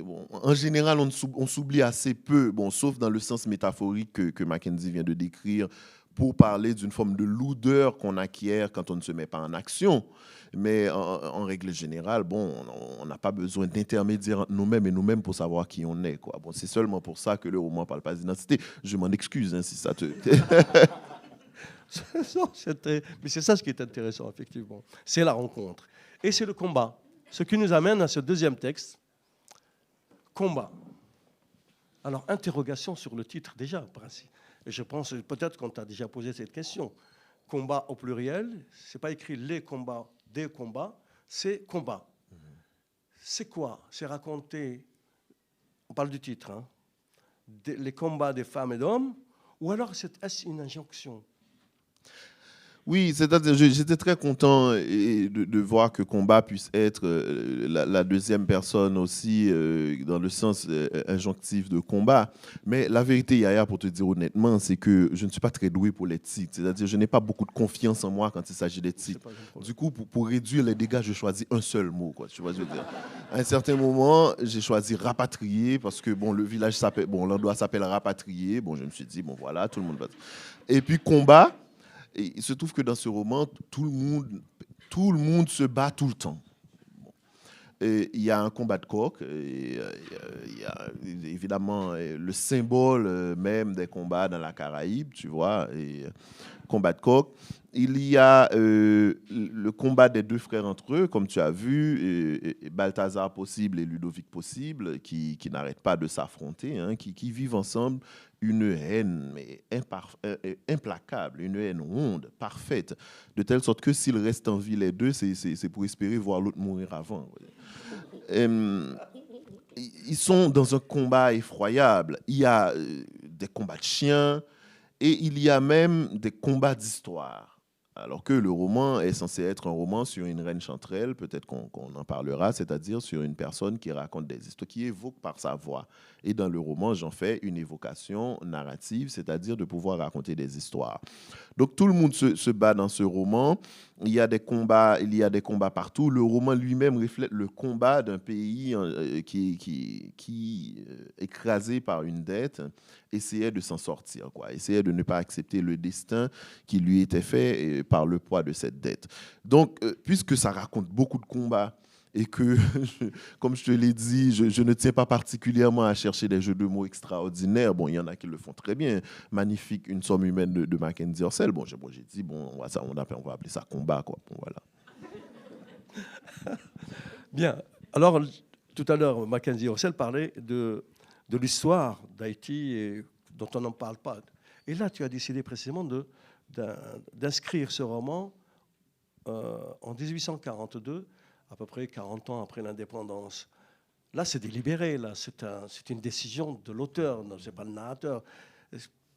bon, en général, on s'oublie assez peu, bon, sauf dans le sens métaphorique que Mackenzie vient de décrire, pour parler d'une forme de lourdeur qu'on acquiert quand on ne se met pas en action. Mais en règle générale, bon, on n'a pas besoin d'intermédiaires entre nous-mêmes et nous-mêmes pour savoir qui on est, quoi. Bon, c'est seulement pour ça que le roman ne parle pas d'identité. Je m'en excuse, hein, si ça te... Mais c'est ça ce qui est intéressant, effectivement. C'est la rencontre. Et c'est le combat. Ce qui nous amène à ce deuxième texte, combat. Alors, interrogation sur le titre, déjà, en principe. Et je pense peut-être qu'on t'a déjà posé cette question. Combat au pluriel, ce n'est pas écrit les combats, des combats, c'est combat. C'est quoi? C'est raconter, on parle du titre, hein, les combats des femmes et d'hommes, ou alors est-ce une injonction? Oui, c'est-à-dire, j'étais très content de voir que combat puisse être la deuxième personne aussi, dans le sens injonctif de combat. Mais la vérité, Yaya, pour te dire honnêtement, c'est que je ne suis pas très doué pour les titres. C'est-à-dire, je n'ai pas beaucoup de confiance en moi quand il s'agit des titres. Du coup, pour réduire les dégâts, je choisis un seul mot, quoi. Tu vois ce que je veux dire? À un certain moment, j'ai choisi rapatrier parce que bon, le village s'appelle, bon, l'endroit s'appelle rapatrier. Bon, je me suis dit, bon, voilà, tout le monde va. Et puis combat. Et il se trouve que dans ce roman, tout le monde se bat tout le temps. Et il y a un combat de coq, et il y a évidemment le symbole même des combats dans la Caraïbe, tu vois, et combat de coq. Il y a le combat des deux frères entre eux, comme tu as vu, et Balthazar possible et Ludovic possible, qui n'arrêtent pas de s'affronter, hein, qui vivent ensemble une haine mais implacable, une haine ronde, parfaite, de telle sorte que s'ils restent en vie les deux, c'est pour espérer voir l'autre mourir avant. Ils sont dans un combat effroyable. Il y a des combats de chiens et il y a même des combats d'histoire. Alors que le roman est censé être un roman sur une reine chanterelle, peut-être qu'on en parlera, c'est-à-dire sur une personne qui raconte des histoires, qui évoque par sa voix. Et dans le roman, j'en fais une évocation narrative, c'est-à-dire de pouvoir raconter des histoires. Donc tout le monde se bat dans ce roman. Il y a des combats partout. Le roman lui-même reflète le combat d'un pays qui écrasé par une dette, essayait de s'en sortir, quoi. Essayait de ne pas accepter le destin qui lui était fait par le poids de cette dette. Donc, puisque ça raconte beaucoup de combats et que, comme je te l'ai dit, je ne tiens pas particulièrement à chercher des jeux de mots extraordinaires. Bon, il y en a qui le font très bien. Magnifique, Une somme humaine de Mackenzie Orsel. Bon, j'ai dit, bon, on va appeler ça combat, quoi. Bon, voilà. Bien. Alors, tout à l'heure, Mackenzie Orsel parlait de l'histoire d'Haïti dont on n'en parle pas. Et là, tu as décidé précisément d'inscrire ce roman en 1842, à peu près 40 ans après l'indépendance. Là, c'est délibéré, là, c'est une décision de l'auteur, ce n'est pas le narrateur.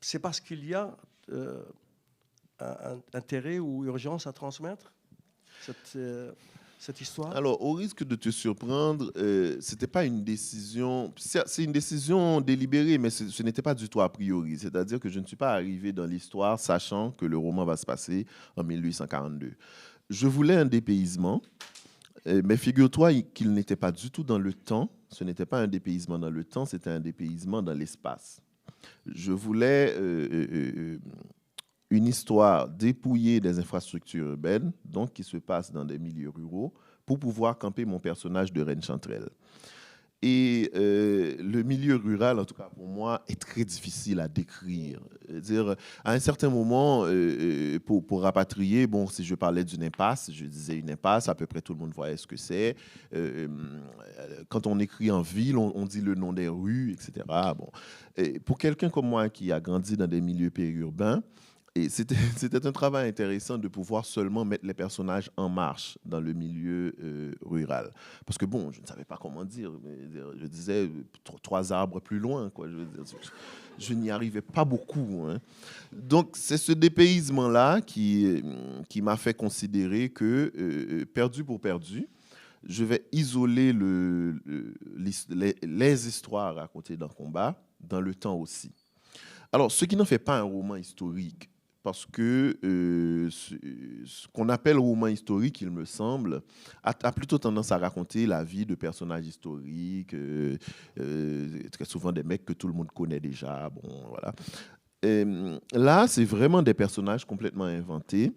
C'est parce qu'il y a un intérêt ou urgence à transmettre cette histoire? Alors, au risque de te surprendre, c'était pas une décision... C'est une décision délibérée, mais ce n'était pas du tout a priori. C'est-à-dire que je ne suis pas arrivé dans l'histoire sachant que le roman va se passer en 1842. Je voulais un dépaysement, mais figure-toi qu'il n'était pas du tout dans le temps. Ce n'était pas un dépaysement dans le temps, c'était un dépaysement dans l'espace. Je voulais une histoire dépouillée des infrastructures urbaines, donc qui se passe dans des milieux ruraux, pour pouvoir camper mon personnage de Reine Chanterelle. Et le milieu rural, en tout cas pour moi, est très difficile à décrire. Dire, à un certain moment, pour rapatrier, bon, si je parlais d'une impasse, je disais une impasse, à peu près tout le monde voyait ce que c'est. Quand on écrit en ville, on dit le nom des rues, etc. Bon. Et pour quelqu'un comme moi qui a grandi dans des milieux périurbains, et c'était un travail intéressant de pouvoir seulement mettre les personnages en marche dans le milieu rural. Parce que bon, je ne savais pas comment dire. Je disais 3 arbres plus loin, quoi. Je n'y arrivais pas beaucoup. Hein. Donc, c'est ce dépaysement-là qui m'a fait considérer que, perdu pour perdu, je vais isoler les histoires racontées dans Combat dans le temps aussi. Alors, ce qui n'en fait pas un roman historique, parce que ce qu'on appelle roman historique, il me semble, a plutôt tendance à raconter la vie de personnages historiques, très souvent des mecs que tout le monde connaît déjà. Bon, voilà. Là, c'est vraiment des personnages complètement inventés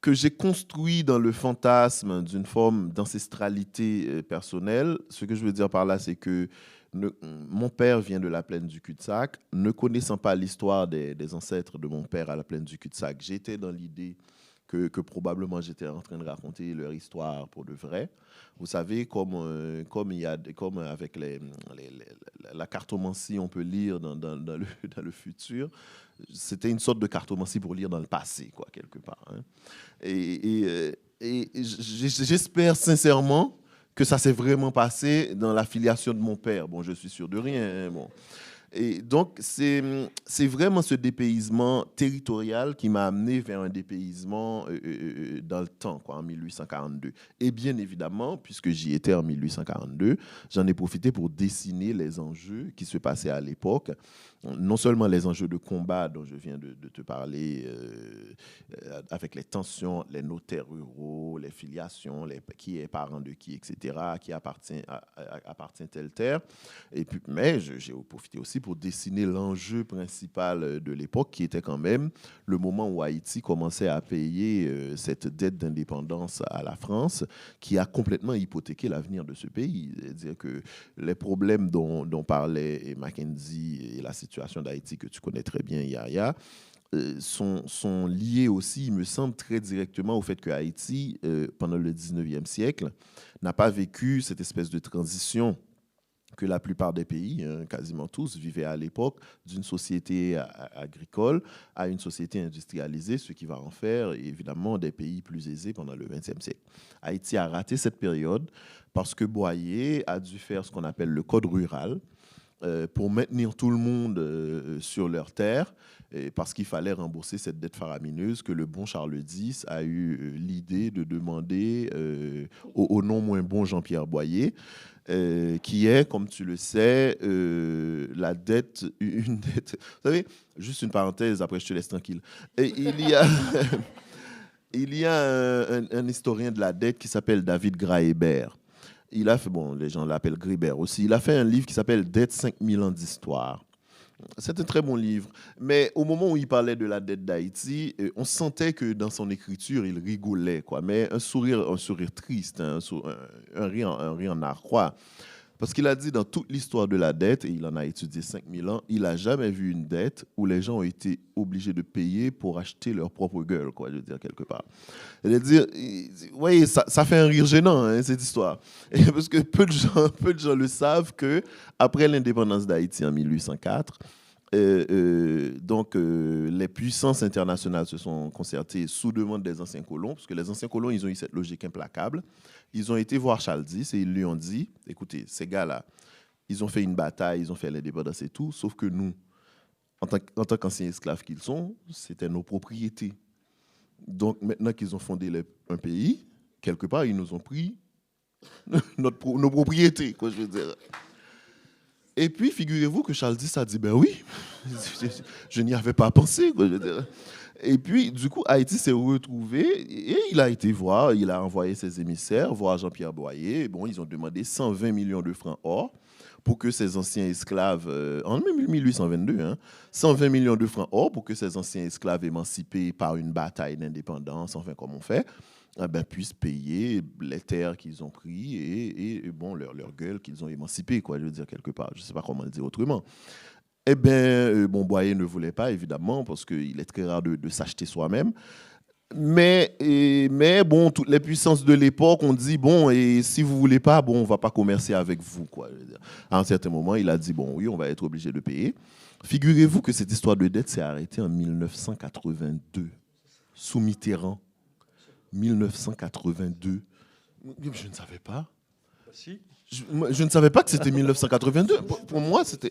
que j'ai construits dans le fantasme d'une forme d'ancestralité personnelle. Ce que je veux dire par là, c'est que mon père vient de la plaine du cul-de-sac. Ne connaissant pas l'histoire des ancêtres de mon père à la plaine du cul-de-sac, j'étais dans l'idée que probablement j'étais en train de raconter leur histoire pour de vrai. Vous savez, comme avec la cartomancie, on peut lire dans le futur. C'était une sorte de cartomancie pour lire dans le passé, quoi, quelque part. Hein. Et j'espère sincèrement que ça s'est vraiment passé dans la filiation de mon père. Bon, je suis sûr de rien. Hein, bon. Et donc, c'est vraiment ce dépaysement territorial qui m'a amené vers un dépaysement dans le temps, quoi, en 1842. Et bien évidemment, puisque j'y étais en 1842, j'en ai profité pour dessiner les enjeux qui se passaient à l'époque. Non seulement les enjeux de combat dont je viens de te parler, avec les tensions, les notaires ruraux, les filiations, qui est parent de qui, etc., qui appartient telle terre. Et puis, mais j'ai profité aussi pour dessiner l'enjeu principal de l'époque, qui était quand même le moment où Haïti commençait à payer cette dette d'indépendance à la France, qui a complètement hypothéqué l'avenir de ce pays. C'est-à-dire que les problèmes dont parlait Mackenzie et la situation d'Haïti que tu connais très bien, Yaya, sont liés aussi, il me semble, très directement au fait que Haïti, pendant le 19e siècle, n'a pas vécu cette espèce de transition que la plupart des pays, quasiment tous, vivaient à l'époque, d'une société agricole à une société industrialisée, ce qui va en faire, évidemment, des pays plus aisés pendant le XXe siècle. Haïti a raté cette période parce que Boyer a dû faire ce qu'on appelle le code rural, pour maintenir tout le monde sur leur terre, parce qu'il fallait rembourser cette dette faramineuse que le bon Charles X a eu l'idée de demander au non moins bon Jean-Pierre Boyer, qui est, comme tu le sais, la dette, une dette. Vous savez, juste une parenthèse, après je te laisse tranquille. Et il y a un historien de la dette qui s'appelle David Graeber. Il a fait, bon, les gens l'appellent Gribert aussi. Il a fait un livre qui s'appelle Dette 5000 ans d'histoire. C'est un très bon livre. Mais au moment où il parlait de la dette d'Haïti, on sentait que dans son écriture, il rigolait, quoi. Mais un sourire triste, hein, un rire en narquois. Parce qu'il a dit dans toute l'histoire de la dette, et il en a étudié 5000 ans, il n'a jamais vu une dette où les gens ont été obligés de payer pour acheter leur propre gueule, quoi, je veux dire, quelque part. C'est-à-dire, oui, ça fait un rire gênant, hein, cette histoire. Et parce que peu de gens le savent qu'après l'indépendance d'Haïti en 1804, les puissances internationales se sont concertées sous demande des anciens colons, parce que les anciens colons, ils ont eu cette logique implacable. Ils ont été voir Charles X et ils lui ont dit, écoutez, ces gars-là, ils ont fait une bataille, ils ont fait l'indépendance et tout, sauf que nous, en tant qu'anciens esclaves qu'ils sont, c'était nos propriétés. Donc maintenant qu'ils ont fondé un pays, quelque part, ils nous ont pris nos propriétés, quoi, je veux dire. Et puis, figurez-vous que Charles X a dit, ben oui, je n'y avais pas pensé, quoi, je veux dire. Et puis, du coup, Haïti s'est retrouvé et il a été voir, il a envoyé ses émissaires voir Jean-Pierre Boyer. Bon, ils ont demandé 120 millions de francs or pour que ces anciens esclaves, en 1822, 120 millions de francs or pour que ces anciens esclaves émancipés par une bataille d'indépendance, enfin comme on fait, puissent payer les terres qu'ils ont pris et bon, leur gueule qu'ils ont émancipée, quoi, je veux dire, quelque part. Je ne sais pas comment le dire autrement. Boyer ne voulait pas, évidemment, parce qu'il est très rare de s'acheter soi-même. Mais bon, toutes les puissances de l'époque ont dit, bon, et si vous ne voulez pas, bon, on ne va pas commercer avec vous, quoi. Je veux dire. À un certain moment, il a dit, bon, oui, on va être obligé de payer. Figurez-vous que cette histoire de dette s'est arrêtée en 1982, sous Mitterrand. 1982. Je ne savais pas. Si. Je ne savais pas que c'était 1982. Pour moi, c'était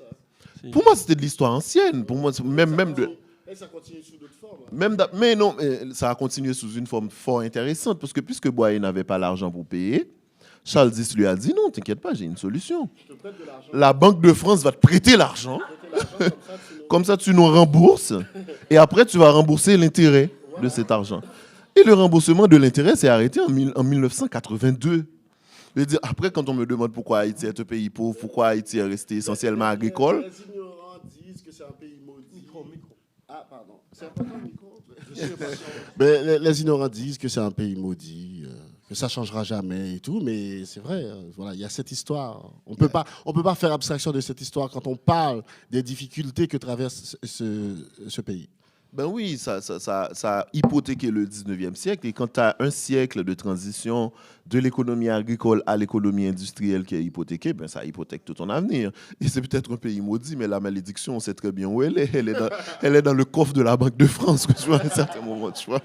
de l'histoire ancienne. Pour moi, même de. Ça continue sous d'autres formes. Mais non, ça a continué sous une forme fort intéressante parce que puisque Boyer n'avait pas l'argent pour payer, Charles X lui a dit non, t'inquiète pas, j'ai une solution. Je te prête de l'argent. La Banque de France va te prêter l'argent. Comme ça, tu nous rembourses. Et après, tu vas rembourser l'intérêt de cet argent. Et le remboursement de l'intérêt s'est arrêté en 1982. Je veux dire, après, quand on me demande pourquoi Haïti est un pays pauvre, pourquoi Haïti est resté essentiellement agricole. Les ignorants disent que c'est un pays maudit. Micro. Ah, pardon. C'est important le micro. Les ignorants disent que c'est un pays maudit, que ça ne changera jamais et tout, mais c'est vrai, voilà, il y a cette histoire. On peut pas faire abstraction de cette histoire quand on parle des difficultés que traverse ce pays. Ben oui, ça a hypothéqué le 19e siècle. Et quand tu as un siècle de transition de l'économie agricole à l'économie industrielle qui est hypothéquée, ben ça hypothèque tout ton avenir. Et c'est peut-être un pays maudit, mais la malédiction, on sait très bien où elle est. Elle est dans le coffre de la Banque de France, tu vois, à un certain moment, tu vois.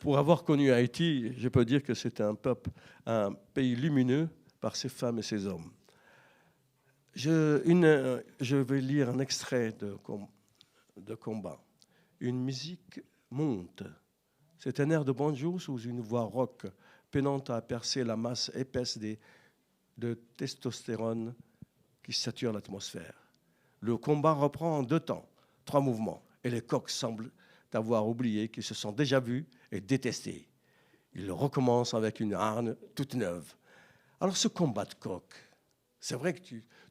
Pour avoir connu Haïti, je peux dire que c'est un pays lumineux par ses femmes et ses hommes. Je vais lire un extrait de combat. Une musique monte. C'est un air de banjo sous une voix rock, peinant à percer la masse épaisse de testostérone qui sature l'atmosphère. Le combat reprend en 2 temps, 3 mouvements, et les coqs semblent avoir oublié qu'ils se sont déjà vus et détestés. Ils recommencent avec une harne toute neuve. Alors ce combat de coqs, c'est vrai que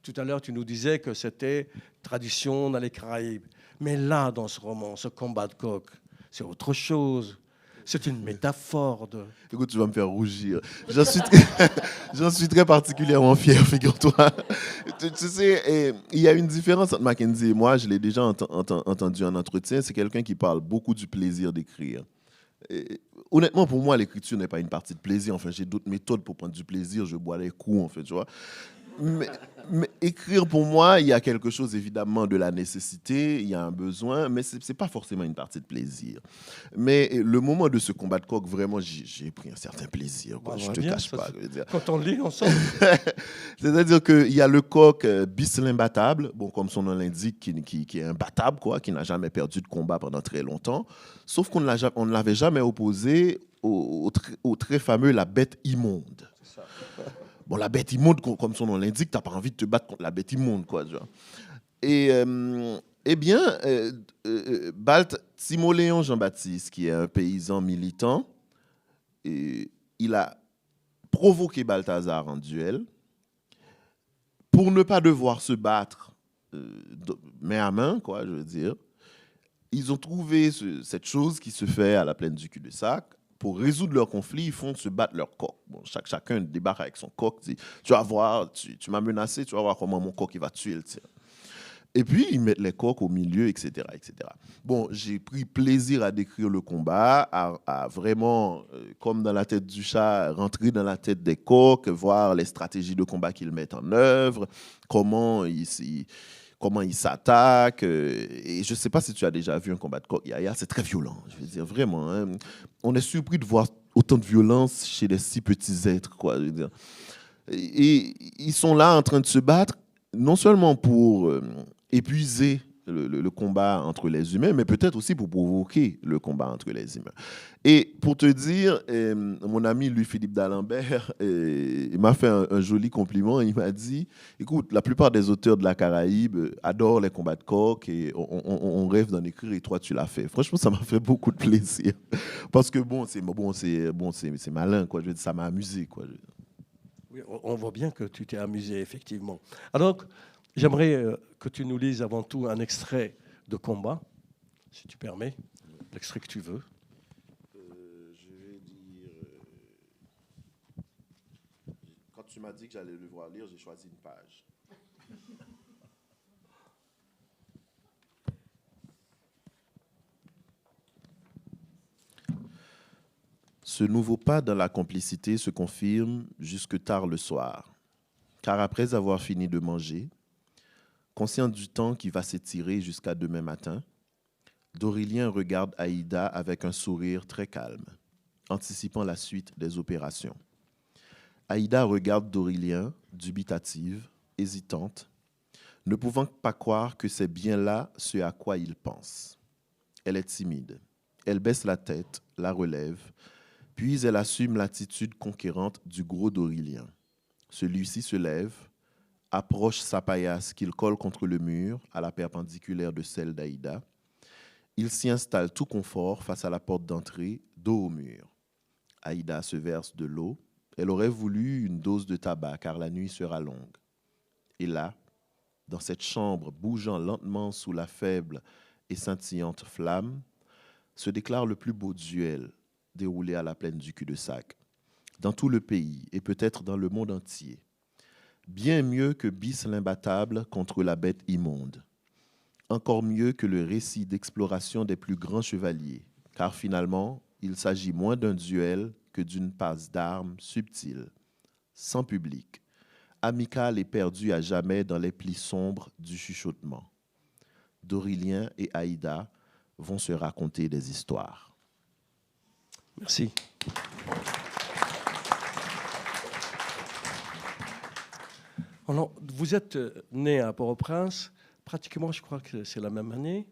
tout à l'heure tu nous disais que c'était tradition dans les Caraïbes. Mais là, dans ce roman, ce combat de coq, c'est autre chose. C'est une métaphore de... Écoute, tu vas me faire rougir. J'en suis très particulièrement fier, figure-toi. Tu sais, il y a une différence entre Mackenzie et moi. Je l'ai déjà entendu en entretien. C'est quelqu'un qui parle beaucoup du plaisir d'écrire. Honnêtement, pour moi, l'écriture n'est pas une partie de plaisir. Enfin, j'ai d'autres méthodes pour prendre du plaisir. Je bois les coups, en fait, tu vois. Mais écrire, pour moi, il y a quelque chose, évidemment, de la nécessité, il y a un besoin, mais ce n'est pas forcément une partie de plaisir. Mais le moment de ce combat de coq, vraiment, j'ai pris un certain plaisir. Quoi. Je ne te cache pas. Quand on lit ensemble. C'est-à-dire qu'il y a le coq bis l'imbattable, bon, comme son nom l'indique, qui est imbattable, quoi, qui n'a jamais perdu de combat pendant très longtemps, sauf qu'on ne l'avait jamais opposé au très fameux la bête immonde. C'est ça. Bon, la bête immonde, comme son nom l'indique, tu n'as pas envie de te battre contre la bête immonde, quoi. Tu vois. Et, Timoléon Jean-Baptiste, qui est un paysan militant, il a provoqué Balthazar en duel pour ne pas devoir se battre main à main, quoi, je veux dire. Ils ont trouvé cette chose qui se fait à la plaine du cul-de-sac. Pour résoudre leur conflit, ils font se battre leur coq. Bon, chacun débarque avec son coq, dit tu vas voir, tu m'as menacé, tu vas voir comment mon coq il va tuer le tien. Et puis, ils mettent les coqs au milieu, etc. etc. Bon, j'ai pris plaisir à décrire le combat, à vraiment, comme dans la tête du chat, rentrer dans la tête des coqs, voir les stratégies de combat qu'ils mettent en œuvre, comment ils s'attaquent. Et je ne sais pas si tu as déjà vu un combat de coq, Yaya, c'est très violent, je veux dire, vraiment. Hein. On est surpris de voir autant de violence chez les si petits êtres, quoi, je veux dire. Et ils sont là en train de se battre, non seulement pour épuiser le combat entre les humains, mais peut-être aussi pour provoquer le combat entre les humains. Et pour te dire, mon ami Louis-Philippe d'Alembert il m'a fait un joli compliment. Il m'a dit, écoute, la plupart des auteurs de la Caraïbe adorent les combats de coq et on rêve d'en écrire et toi, tu l'as fait. Franchement, ça m'a fait beaucoup de plaisir. Parce que c'est malin, quoi. Je veux dire, ça m'a amusé, quoi. Oui, on voit bien que tu t'es amusé, effectivement. Alors, j'aimerais que tu nous lises avant tout un extrait de Combat, si tu permets, l'extrait que tu veux. Je vais dire. Quand tu m'as dit que j'allais le voir lire, j'ai choisi une page. Ce nouveau pas dans la complicité se confirme jusque tard le soir, car après avoir fini de manger, conscient du temps qui va s'étirer jusqu'à demain matin, Dorilien regarde Aïda avec un sourire très calme, anticipant la suite des opérations. Aïda regarde Dorilien, dubitative, hésitante, ne pouvant pas croire que c'est bien là ce à quoi il pense. Elle est timide. Elle baisse la tête, la relève, puis elle assume l'attitude conquérante du gros Dorilien. Celui-ci se lève, approche sa paillasse qu'il colle contre le mur, à la perpendiculaire de celle d'Aïda. Il s'y installe tout confort face à la porte d'entrée, dos au mur. Aïda se verse de l'eau. Elle aurait voulu une dose de tabac car la nuit sera longue. Et là, dans cette chambre bougeant lentement sous la faible et scintillante flamme, se déclare le plus beau duel déroulé à la plaine du cul-de-sac, dans tout le pays et peut-être dans le monde entier. Bien mieux que Bis l'imbattable contre la bête immonde. Encore mieux que le récit d'exploration des plus grands chevaliers, car finalement, il s'agit moins d'un duel que d'une passe d'armes subtile, sans public, amicale et perdue à jamais dans les plis sombres du chuchotement. Dorilien et Aïda vont se raconter des histoires. Merci. Alors, vous êtes né à Port-au-Prince, pratiquement, je crois que c'est la même année.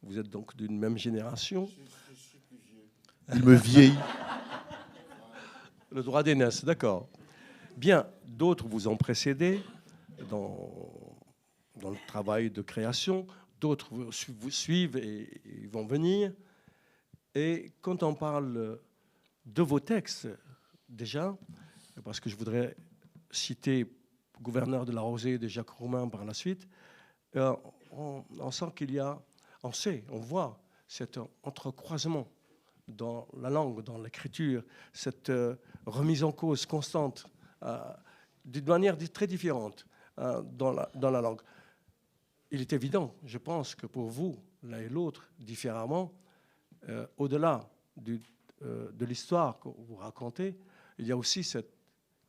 Vous êtes donc d'une même génération. Je suis plus vieux. Il me vieillit. Le droit d'aînesse, d'accord. Bien, d'autres vous ont précédé dans le travail de création, d'autres vous suivent et vont venir. Et quand on parle de vos textes, déjà, parce que je voudrais citer Gouverneur de la Rosée de Jacques Roumain par la suite, on sent qu'il y a, on voit cet entrecroisement dans la langue, dans l'écriture, cette remise en cause constante, d'une manière très différente dans la langue. Il est évident, je pense, que pour vous, l'un et l'autre, différemment, au-delà de l'histoire que vous racontez, il y a aussi cette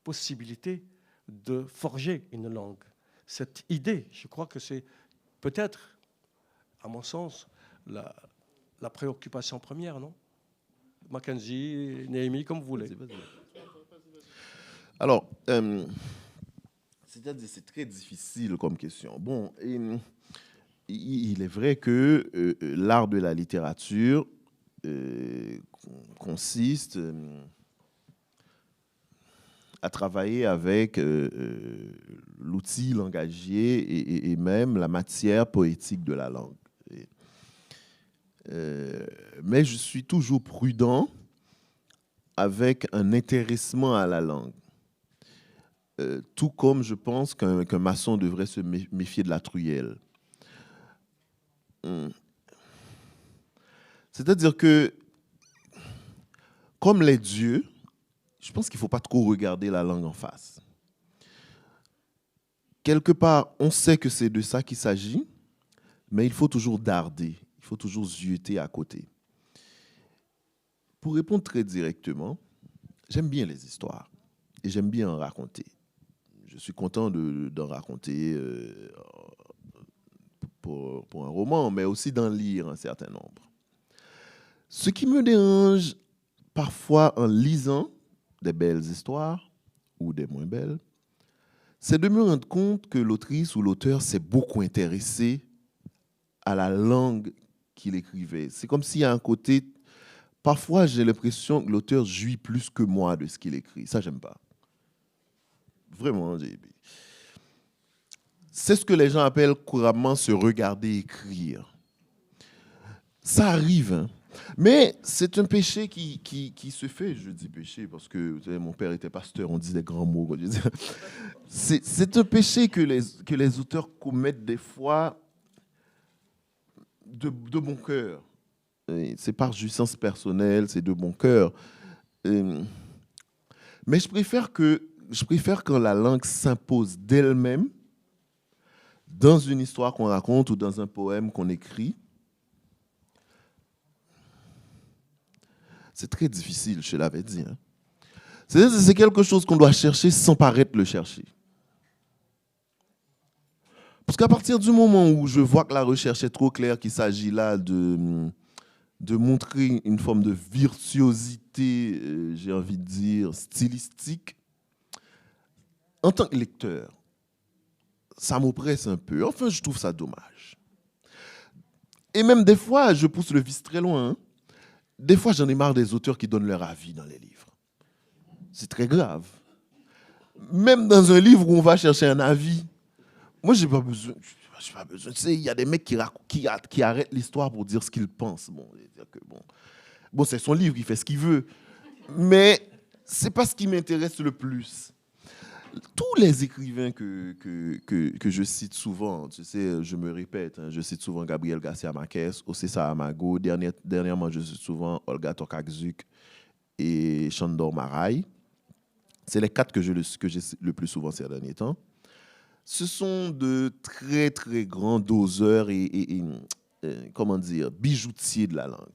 possibilité de forger une langue. Cette idée, je crois que c'est peut-être, à mon sens, la préoccupation première, non? Mackenzie, Néhémie, comme vous voulez. Vas-y. Alors, c'est-à-dire, c'est très difficile comme question. Bon, il est vrai que l'art de la littérature consiste à travailler avec l'outil langagier et même la matière poétique de la langue. Mais je suis toujours prudent avec un intéressement à la langue. Tout comme je pense qu'un maçon devrait se méfier de la truelle. C'est-à-dire que, comme les dieux, je pense qu'il ne faut pas trop regarder la langue en face. Quelque part, on sait que c'est de ça qu'il s'agit, mais il faut toujours darder, il faut toujours zioter à côté. Pour répondre très directement, j'aime bien les histoires et j'aime bien en raconter. Je suis content d'en raconter pour un roman, mais aussi d'en lire un certain nombre. Ce qui me dérange parfois en lisant des belles histoires ou des moins belles, c'est de me rendre compte que l'autrice ou l'auteur s'est beaucoup intéressé à la langue qu'il écrivait. C'est comme s'il y a un côté... Parfois, j'ai l'impression que l'auteur jouit plus que moi de ce qu'il écrit. Ça, j'aime pas. Vraiment. C'est ce que les gens appellent couramment se regarder écrire. Ça arrive, hein. Mais c'est un péché qui se fait, je dis péché, parce que vous savez, mon père était pasteur, on dit des grands mots. C'est un péché que les auteurs commettent des fois de bon cœur. C'est par jouissance personnelle, c'est de bon cœur. Mais je préfère quand la langue s'impose d'elle-même dans une histoire qu'on raconte ou dans un poème qu'on écrit. C'est très difficile, je l'avais dit. Hein. C'est quelque chose qu'on doit chercher sans paraître le chercher. Parce qu'à partir du moment où je vois que la recherche est trop claire, qu'il s'agit là de montrer une forme de virtuosité, j'ai envie de dire, stylistique, en tant que lecteur, ça m'oppresse un peu. Enfin, je trouve ça dommage. Et même des fois, je pousse le vice très loin. Hein. Des fois, j'en ai marre des auteurs qui donnent leur avis dans les livres. C'est très grave. Même dans un livre où on va chercher un avis, moi, j'ai pas besoin. Tu sais, il y a des mecs qui arrêtent l'histoire pour dire ce qu'ils pensent. Bon, c'est son livre, il fait ce qu'il veut. Mais c'est pas ce qui m'intéresse le plus. Tous les écrivains que je cite souvent, tu sais, je me répète, hein, je cite souvent Gabriel Garcia Marquez, Ocesa Amago, dernièrement je cite souvent Olga Tokarczuk et Sándor Márai. C'est les 4 que j'ai le plus souvent ces derniers temps. Ce sont de très très grands doseurs et comment dire, bijoutiers de la langue.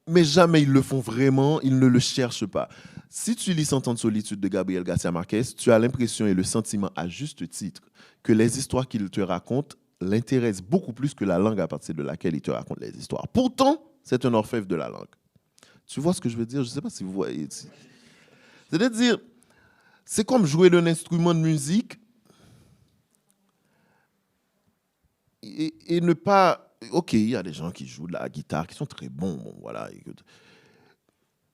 Mais jamais ils le font vraiment, ils ne le cherchent pas. Si tu lis 100 ans de solitude de Gabriel Garcia Marquez, tu as l'impression et le sentiment à juste titre que les histoires qu'il te raconte l'intéressent beaucoup plus que la langue à partir de laquelle il te raconte les histoires. Pourtant, c'est un orfèvre de la langue. Tu vois ce que je veux dire? Je ne sais pas si vous voyez. C'est-à-dire, c'est comme jouer d'un instrument de musique et ne pas... Ok, il y a des gens qui jouent de la guitare, qui sont très bons, bon, voilà.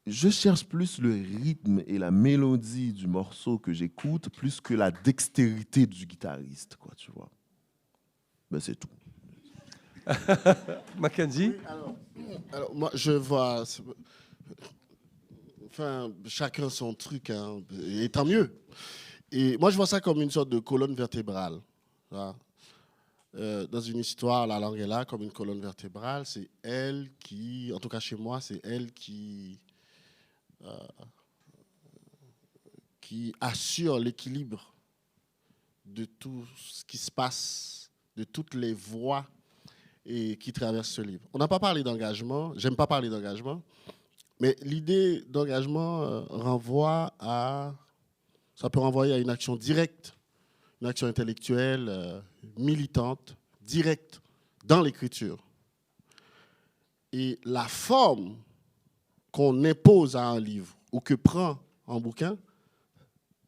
Je cherche plus le rythme et la mélodie du morceau que j'écoute, plus que la dextérité du guitariste, quoi, tu vois. Ben, c'est tout. Mackenzie? Alors, moi, je vois... Enfin, chacun son truc, hein, et tant mieux. Et moi, je vois ça comme une sorte de colonne vertébrale. Voilà. Dans une histoire, la langue est là comme une colonne vertébrale. C'est elle qui, en tout cas chez moi, c'est elle qui assure l'équilibre de tout ce qui se passe, de toutes les voies et qui traversent ce livre. On n'a pas parlé d'engagement, j'aime pas parler d'engagement, mais l'idée d'engagement ça peut renvoyer à une action directe, une action intellectuelle, militante, directe, dans l'écriture. Et la forme qu'on impose à un livre ou que prend un bouquin,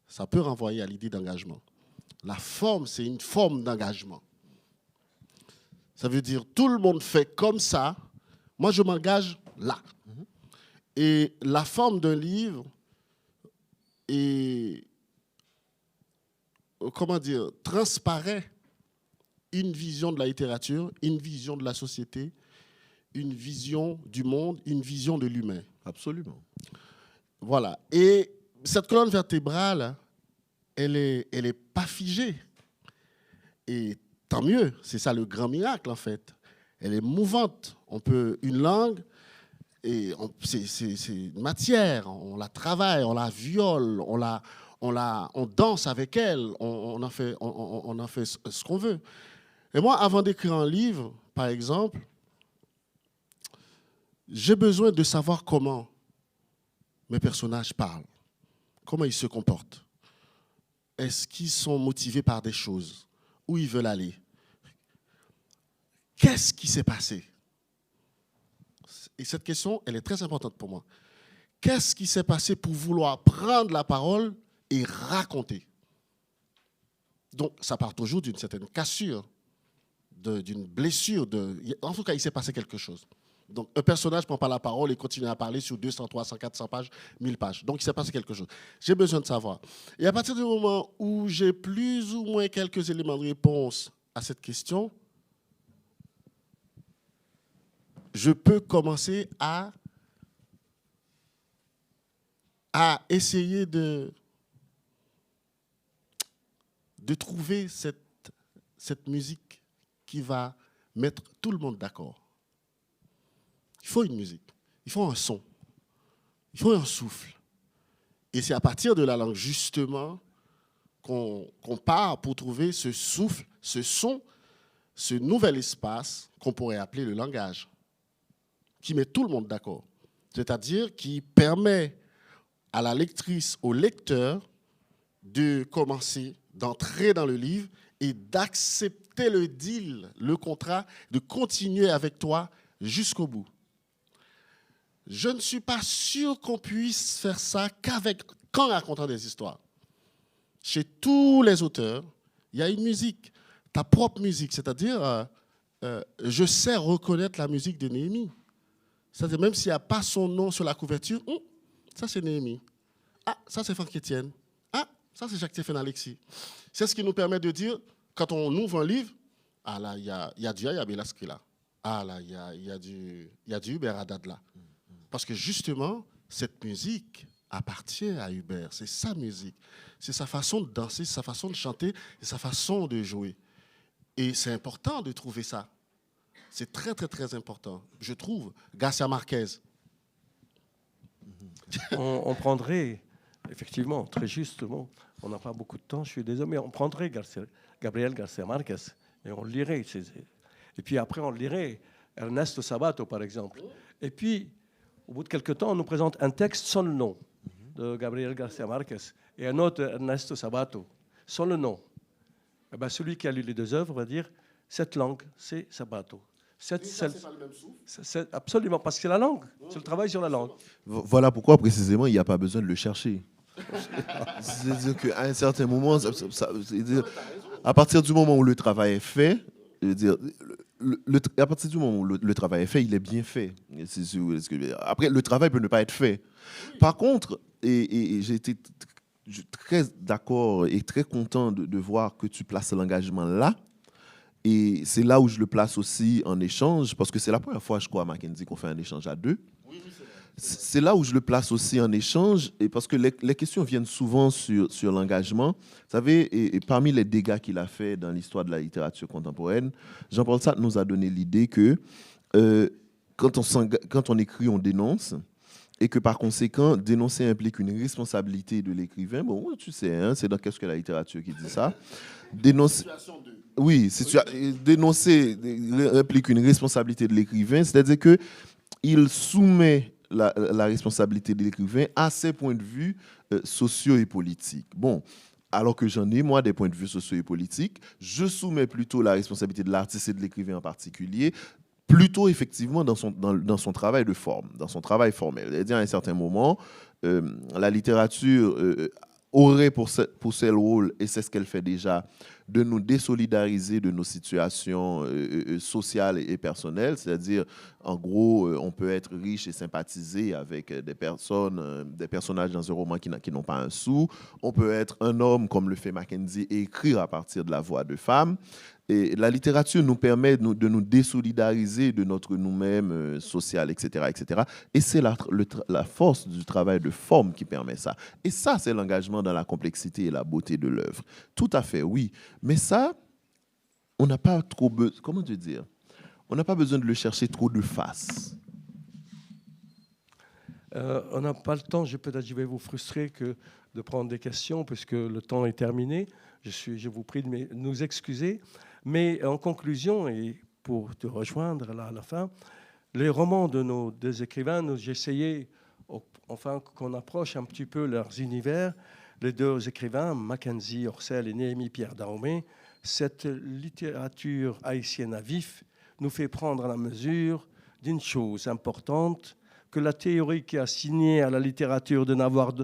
ça peut renvoyer à l'idée d'engagement. La forme, c'est une forme d'engagement. Ça veut dire tout le monde fait comme ça, moi je m'engage là. Et la forme d'un livre est, transparaît une vision de la littérature, une vision de la société, une vision du monde, une vision de l'humain. Absolument. Voilà. Et cette colonne vertébrale, elle est pas figée. Et tant mieux, c'est ça le grand miracle en fait. Elle est mouvante. Une langue, c'est une matière, on la travaille, on la viole, on danse avec elle, on en fait ce qu'on veut. Et moi, avant d'écrire un livre, par exemple, j'ai besoin de savoir comment mes personnages parlent, comment ils se comportent. Est-ce qu'ils sont motivés par des choses? Où ils veulent aller? Qu'est-ce qui s'est passé? Et cette question, elle est très importante pour moi. Qu'est-ce qui s'est passé pour vouloir prendre la parole et raconter? Donc, ça part toujours d'une certaine cassure, d'une blessure. En tout cas, il s'est passé quelque chose. Donc, un personnage ne prend pas la parole et continue à parler sur 200, 300, 400 pages, 1000 pages. Donc, il s'est passé quelque chose. J'ai besoin de savoir. Et à partir du moment où j'ai plus ou moins quelques éléments de réponse à cette question, je peux commencer à essayer de trouver cette musique qui va mettre tout le monde d'accord. Il faut une musique, il faut un son, il faut un souffle. Et c'est à partir de la langue, justement, qu'on part pour trouver ce souffle, ce son, ce nouvel espace qu'on pourrait appeler le langage, qui met tout le monde d'accord. C'est-à-dire qui permet à la lectrice, au lecteur, de commencer, d'entrer dans le livre et d'accepter le deal, le contrat, de continuer avec toi jusqu'au bout. Je ne suis pas sûr qu'on puisse faire ça qu'en racontant des histoires. Chez tous les auteurs, il y a une musique, ta propre musique, c'est-à-dire, je sais reconnaître la musique de Néhémie. C'est-à-dire, même s'il n'y a pas son nom sur la couverture, ça c'est Néhémie. Ah, ça c'est Franck Etienne. Ah, ça c'est Jacques-Stéphane Alexis. C'est ce qui nous permet de dire, quand on ouvre un livre, ah là, il y a du Aya Belaskri là. Ah là, il y a du Hubert Haddad là. Parce que justement, cette musique appartient à Hubert. C'est sa musique. C'est sa façon de danser, c'est sa façon de chanter, c'est sa façon de jouer. Et c'est important de trouver ça. C'est très, très, très important. Je trouve, Garcia Marquez. On prendrait, effectivement, très justement, on n'a pas beaucoup de temps, je suis désolé, mais on prendrait Gabriel Garcia Marquez et on lirait. Et puis après, on lirait Ernesto Sabato, par exemple. Et puis, au bout de quelques temps, on nous présente un texte sans le nom de Gabriel Garcia Marquez et un autre, Ernesto Sabato, sans le nom. Et ben, celui qui a lu les deux œuvres va dire cette langue, c'est Sabato. C'est pas le même souffle. Absolument, parce que c'est la langue, c'est le travail sur la langue. Voilà pourquoi, précisément, il n'y a pas besoin de le chercher. C'est-à-dire qu'à un certain moment, à partir du moment où le travail est fait, à partir du moment où le travail est fait, il est bien fait. Après, le travail peut ne pas être fait. Par contre, et j'ai été très d'accord et très content de voir que tu places l'engagement là. Et c'est là où je le place aussi en échange, parce que c'est la première fois, je crois, à Mackenzie, qu'on fait un échange à deux. Oui, c'est là où je le place aussi en échange, et parce que les questions viennent souvent sur l'engagement. Vous savez, et parmi les dégâts qu'il a fait dans l'histoire de la littérature contemporaine, Jean-Paul Sartre nous a donné l'idée que quand on écrit, on dénonce, et que par conséquent, dénoncer implique une responsabilité de l'écrivain. Bon, tu sais, hein, c'est dans Qu'est-ce que la littérature qui dit ça. Dénoncer, oui, dénoncer implique une responsabilité de l'écrivain, c'est-à-dire qu'il soumet la responsabilité de l'écrivain à ses points de vue sociaux et politiques. Bon, alors que j'en ai, moi, des points de vue sociaux et politiques, je soumets plutôt la responsabilité de l'artiste et de l'écrivain en particulier, plutôt effectivement dans son travail de forme, dans son travail formel. C'est-à-dire, à un certain moment, la littérature aurait pour ce rôle, et c'est ce qu'elle fait déjà, de nous désolidariser de nos situations sociales et personnelles. C'est-à-dire, en gros, on peut être riche et sympathiser avec des personnages dans un roman qui n'ont pas un sou. On peut être un homme, comme le fait Mackenzie, et écrire à partir de la voix de femmes. Et la littérature nous permet de nous désolidariser de notre nous-mêmes social, etc., etc. Et c'est la force du travail de forme qui permet ça. Et ça, c'est l'engagement dans la complexité et la beauté de l'œuvre. Tout à fait, oui. Mais ça, on n'a pas trop besoin. Comment te dire ? On n'a pas besoin de le chercher trop de face. On n'a pas le temps. Peut-être je vais vous frustrer de prendre des questions puisque le temps est terminé. Je vous prie de nous excuser. Mais en conclusion, et pour te rejoindre là à la fin, les romans de nos deux écrivains, j'ai essayé, enfin, qu'on approche un petit peu leurs univers. Les deux écrivains, Mackenzie Orsel et Néhémie Pierre Dahomey, cette littérature haïtienne à vif nous fait prendre la mesure d'une chose importante, que la théorie qui a assigné à la littérature de n'avoir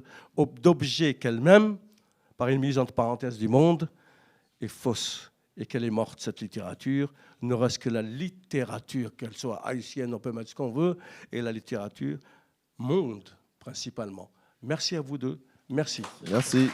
d'objet qu'elle-même, par une mise entre parenthèses du monde, est fausse. Et qu'elle est morte, cette littérature. Il ne reste que la littérature, qu'elle soit haïtienne, on peut mettre ce qu'on veut, et la littérature monde, principalement. Merci à vous deux. Merci. Merci.